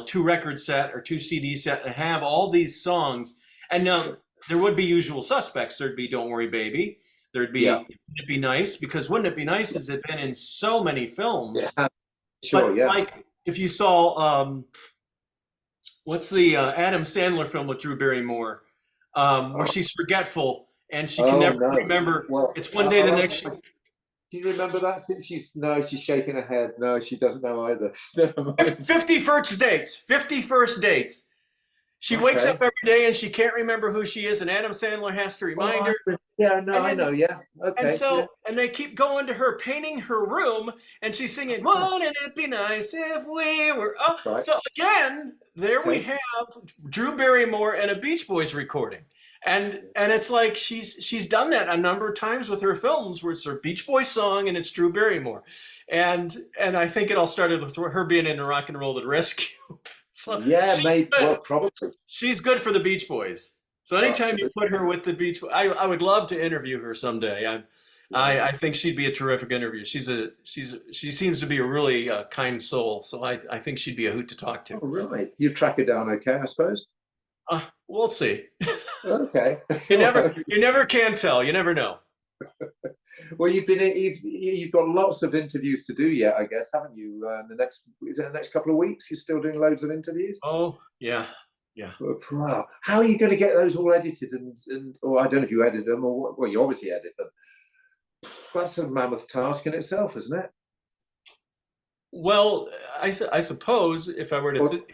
2 record set or 2 CD set and have all these songs. And now there would be usual suspects. There'd be Don't Worry Baby. There'd be Yeah. Wouldn't It Be Nice? Because Wouldn't It Be Nice has been in so many films. Yeah. Sure. But Yeah. like if you saw what's the Adam Sandler film with Drew Barrymore, where she's forgetful and she can never remember. Well, It's one day the next. Do you remember that? She's shaking her head. No, she doesn't know either. Never mind. 50 first dates. 50 first dates. She wakes Okay. up every day and she can't remember who she is, and Adam Sandler has to remind her. Yeah, no, And I then- know. Yeah. Okay. And so, yeah. and they keep going to her, painting her room, and she's singing, "Wouldn't it be nice if we were?" Oh, Right. so again, there we Okay. have Drew Barrymore and a Beach Boys recording. And it's like she's done that a number of times with her films where it's her Beach Boys song and it's Drew Barrymore. And I think it all started with her being in Rock and Roll to the Rescue. So Yeah, she's maybe. good. Well, probably. She's good for the Beach Boys. So anytime you Absolutely. put her with the Beach Boys, I would love to interview her someday. I think she'd be a terrific interview. She seems to be a really kind soul. So I think she'd be a hoot to talk to. Oh, right. You track her down, okay? I suppose. We'll see. Okay. You never can tell. You never know. Well, you've got lots of interviews to do yet, I guess, haven't you? Is it the next couple of weeks? You're still doing loads of interviews? Oh, yeah. Yeah. Wow. How are you going to get those all edited and or I don't know if you edit them or well, you obviously edit them. That's a mammoth task in itself, isn't it? Well, I suppose if I were to,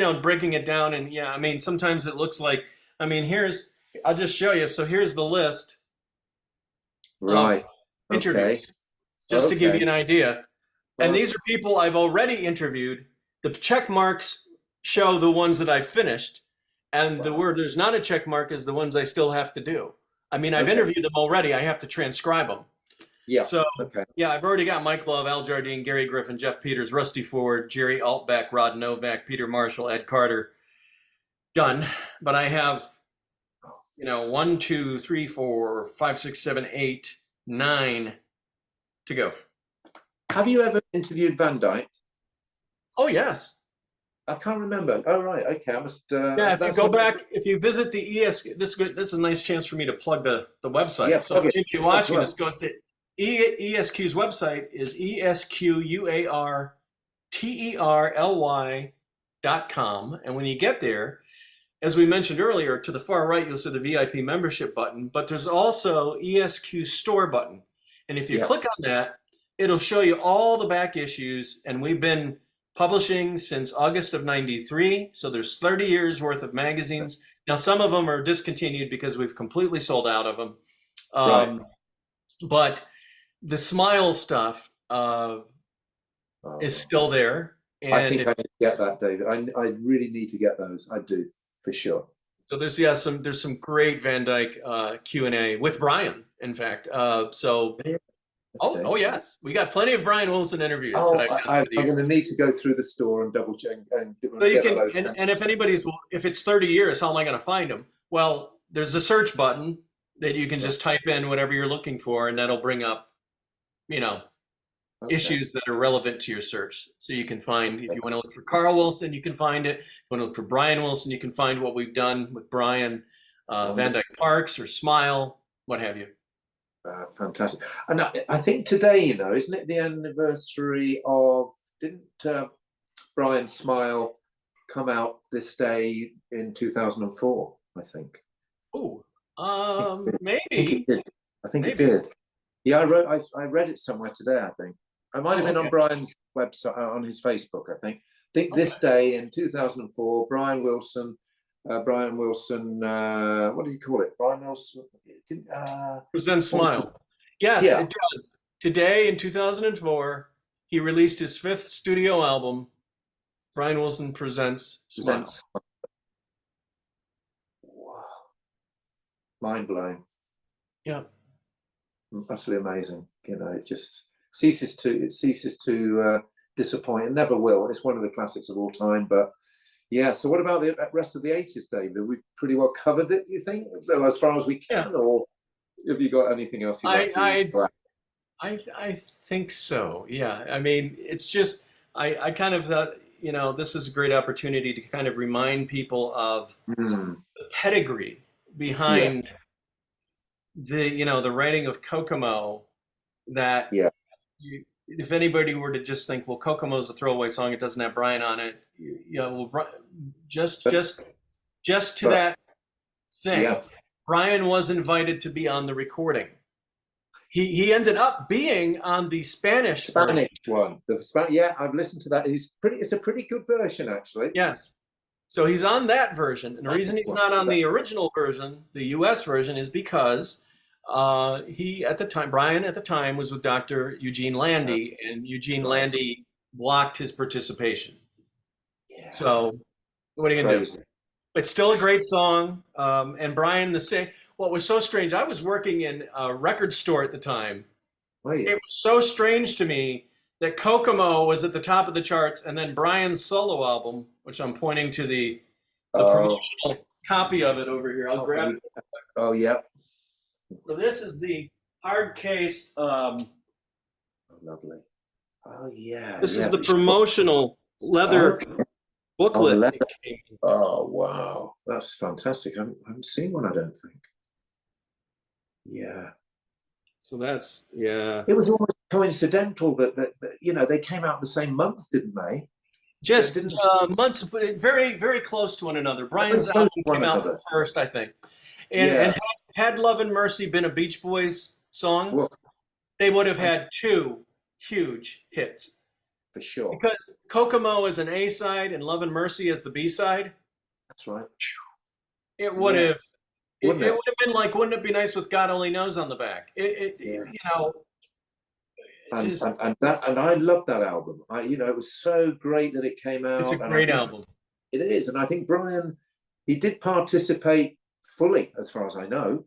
Well, breaking it down and yeah, I mean, sometimes it looks like, I mean, I'll just show you. So here's the list of right. interviews, Okay. just to give you Okay. an idea. And Well, these are people I've already interviewed. The check marks show the ones that I've finished, and the word there's not a check mark is the ones I still have to do. I mean, I've okay. interviewed them already. I have to transcribe them. Yeah. So Okay. yeah, I've already got Mike Love, Al Jardine, Gary Griffin, Jeff Peters, Rusty Ford, Jerry Altbeck, Rod Novak, Peter Marshall, Ed Carter done. But I have, 1, 2, 3, 4, 5, 6, 7, 8, 9 to go. Have you ever interviewed Van Dyke? Oh yes. I can't remember. Oh, right. Okay. I must. Yeah, if you That's go something. back, if you visit the this is a nice chance for me to plug the website. Yeah. So Okay. if you're watching Oh, this, go to ESQ's website is ESQUARTERLY.com. And when you get there, as we mentioned earlier, to the far right, you'll see the VIP membership button, but there's also ESQ store button. And if you Yeah. click on that, it'll show you all the back issues. And we've been publishing since August of '93. So there's 30 years worth of magazines. Now, some of them are discontinued because we've completely sold out of them. Right. But the Smile stuff Oh, is still there. I And think I need to get that, David. I really need to get those. I do, for sure. so there's some great Van Dyke Q&A with Brian, in fact. Yeah. Oh Okay. yes, we got plenty of Brian Wilson interviews Oh, that I've done I'm for the year. going to need to go through the store and double check and So you get can, those. and if if it's 30 years, how am I going to find them? Well, there's a search button that you can just type in whatever you're looking for, and that'll bring up, Okay. issues that are relevant to your search. So you can find, if you want to look for Carl Wilson, you can find it. If you want to look for Brian Wilson, you can find what we've done with Brian, Van Dyke Parks or Smile, what have you. Fantastic. And I think today, isn't it the anniversary of, didn't Brian Smile come out this day in 2004, I think? Oh, I think maybe. it did. I think it Maybe. did. Yeah, I read it somewhere today, I think. I might have been on Okay. Brian's website, on his Facebook, I think. This day in 2004, Brian Wilson, what did he call it? Brian Wilson, Presents Smile. Yes, Yeah. it does. Today in 2004, he released his 5th studio album, Brian Wilson Presents Smile. presents. Wow. Mind blowing. Yeah. Utterly amazing. It just ceases to disappoint and never will. It's one of the classics of all time. But yeah, so what about the rest of the 80s, David? We pretty well covered it, you think, as far as we can, or have you got anything else you'd like to add? I think so. Yeah. I mean, it's just I kind of thought, this is a great opportunity to kind of remind people of Mm, the pedigree behind the writing of Kokomo, that Yeah. if anybody were to just think, well, Kokomo's a throwaway song, it doesn't have Brian on it, just to But- that thing, Yeah. Brian was invited to be on the recording. He ended up being on the Spanish version. Spanish one. Yeah, I've listened to that. It's a pretty good version, actually. Yes. So he's on that version. And the reason he's not on the original version, the US version, is because Brian at the time was with Dr. Eugene Landy, and Eugene Landy blocked his participation. Yeah. So what are you going to do? Crazy. It's still a great song. And Brian, the same. What was so strange, I was working in a record store at the time. Wait. It was so strange to me that Kokomo was at the top of the charts, and then Brian's solo album, which I'm pointing to the Oh, promotional copy of it over here. I'll grab it. oh, yeah. So this is the hard cased. Oh, lovely. Oh, yeah. This yeah, is the for sure. promotional leather Okay. booklet. leather. It came in. Oh, wow. That's fantastic. I haven't seen one, I don't think. Yeah. So that's yeah. It was almost coincidental that they came out the same month, didn't they? Just Didn't months, but very, very close to one another. Brian's very close album to one came out another. first, I think. And, Yeah. and had Love and Mercy been a Beach Boys song, Well, they would have had two huge hits. for sure. Because Kokomo is an A side and Love and Mercy is the B side, That's right. it would Yeah. have it, Wouldn't it it? would have been like, wouldn't it be nice with God Only Knows on the back? Yeah. Just, And I love that album. It was so great that it came out. it's a and I great think album. It is, and I think Brian, he did participate fully, as far as I know.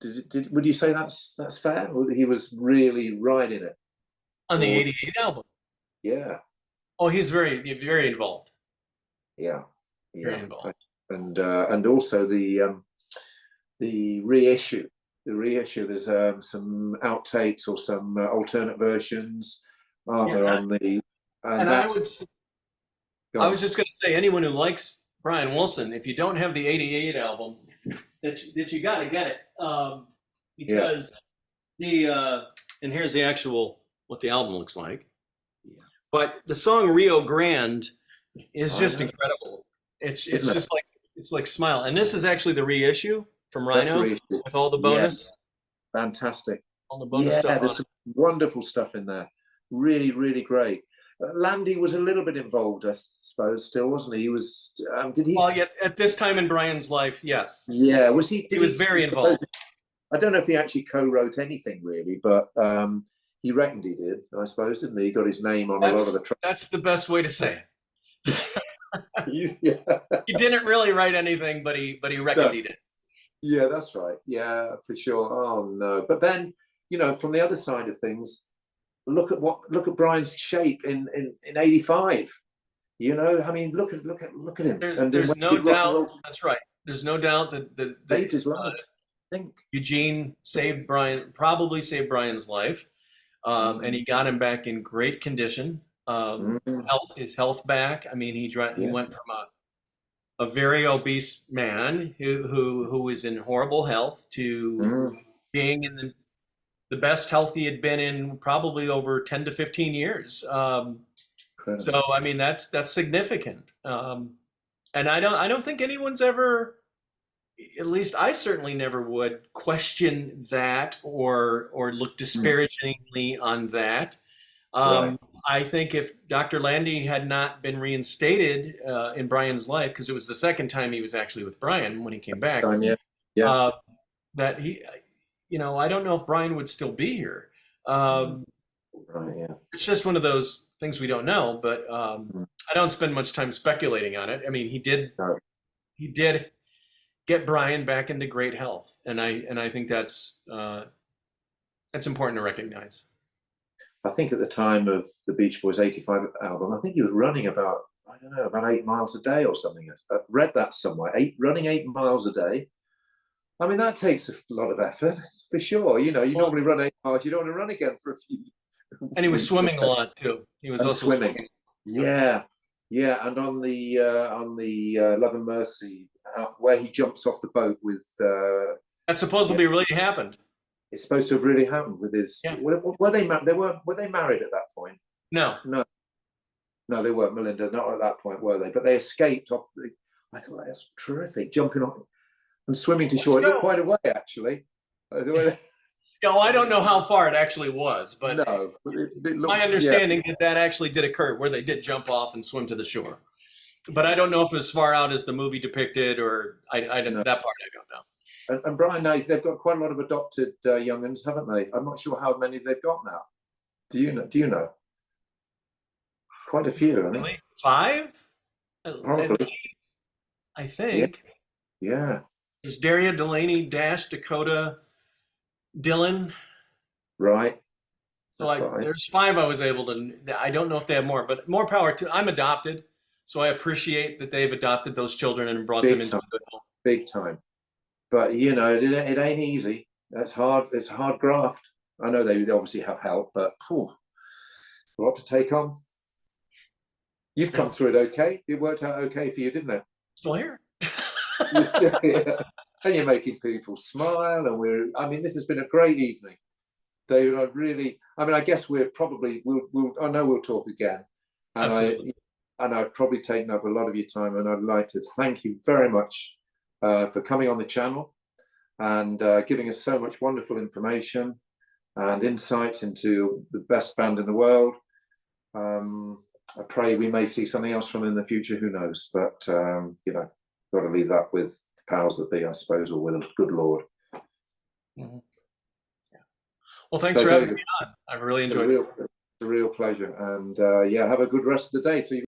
Would you say that's fair? Or he was really right in it. On the Or- '88 album. Yeah, Oh, he's very, very involved. yeah, Very yeah. involved. And also the reissue. The reissue. There's some outtakes or some alternate versions, aren't Yeah, there, on the? And Go I on. was just going to say, anyone who likes Brian Wilson, if you don't have the '88 album, that you got to get it, because and here's the actual what the album looks like. Yeah. But the song Rio Grande is Oh, just yeah. incredible. It's Isn't it? just like it's like Smile, and this is actually the reissue from That's the Rhino reissue. with all the Yeah. bonus, Fantastic. all the bonus Yeah, stuff on there's it. some wonderful stuff in there. Really, really great. Landy was a little bit involved, I suppose, still, wasn't he? He was. Did he? Well, yet at this time in Brian's life, yes, Yeah. Was he? he Did was very I suppose- involved. I don't know if he actually co-wrote anything really, but he reckoned he did. I suppose, didn't he? He got his name on a lot of the tracks. That's the best way to say it. Yeah. He didn't really write anything, but he reckoned No. he did. Yeah, that's right. Yeah, for sure. Oh no! But then, from the other side of things, look at Brian's shape in '85. I mean, look at him. There's when no did rock and roll doubt. That's right. There's no doubt that saved his life. I think. Eugene probably saved Brian's life, and he got him back in great condition. Mm, His health back. I mean, he Yeah. went from a very obese man who was in horrible health to mm, being in the best health he had been in probably over 10 to 15 years. incredible. So I mean that's significant, and I don't think anyone's ever, at least I certainly never would, question that or look disparagingly on that. Right. I think if Dr. Landy had not been reinstated in Brian's life, because it was the second time he was actually with Brian when he came back, Yeah. that he, I don't know if Brian would still be here. Right. Yeah. It's just one of those things we don't know, but Mm. I don't spend much time speculating on it. I mean, he did No. get Brian back into great health, and I think that's important to recognize. I think at the time of the Beach Boys '85 album, I think he was running about, I don't know, about 8 miles a day or something. I read that somewhere. Running 8 miles a day. I mean, that takes a lot of effort, for sure. You normally run 8 miles. You don't want to run again for a few. And he was weeks. swimming a lot too. He was And also swimming. Yeah, yeah. And on the Love and Mercy, where he jumps off the boat with. That supposedly really happened. It's supposed to have really happened with his. Yeah. Were they married at that point? No, No, they weren't, Melinda. Not at that point, were they? But they escaped off the. I thought that's terrific, jumping on and swimming to shore. It looked quite a way, actually. I don't know how far it actually was, but No, it looked, my understanding that actually did occur, where they did jump off and swim to the shore. But I don't know if it was as far out as the movie depicted, or I don't. No. That part I don't know. And Brian, now they've got quite a lot of adopted young'uns, haven't they? I'm not sure how many they've got now. Do you know? Quite a few, I think. Really? 5? Probably. I think. Yeah, There's Daria Delaney, Dash, Dakota, Dylan. right. So That's fine. there's 5 I was able to. I don't know if they have more, but more power to. I'm adopted, so I appreciate that they've adopted those children and brought them Big into time, a good home. big time. But it ain't easy. That's hard. It's a hard graft. I know they obviously have help, but a lot to take on. You've come Yeah. through it okay. It worked out okay for you, didn't it? Still here. You're still here. And you're making people smile. And I mean, this has been a great evening. David, I guess we'll I know we'll talk again. And Absolutely. I've probably taken up a lot of your time, and I'd like to thank you very much for coming on the channel and giving us so much wonderful information and insights into the best band in the world. I pray we may see something else from them in the future. Who knows? But got to leave that with the powers that be, I suppose, or with a good Lord. Mm-hmm. Yeah. Well, thanks So, for having David, me on. I've really enjoyed it. a real pleasure, and have a good rest of the day. So you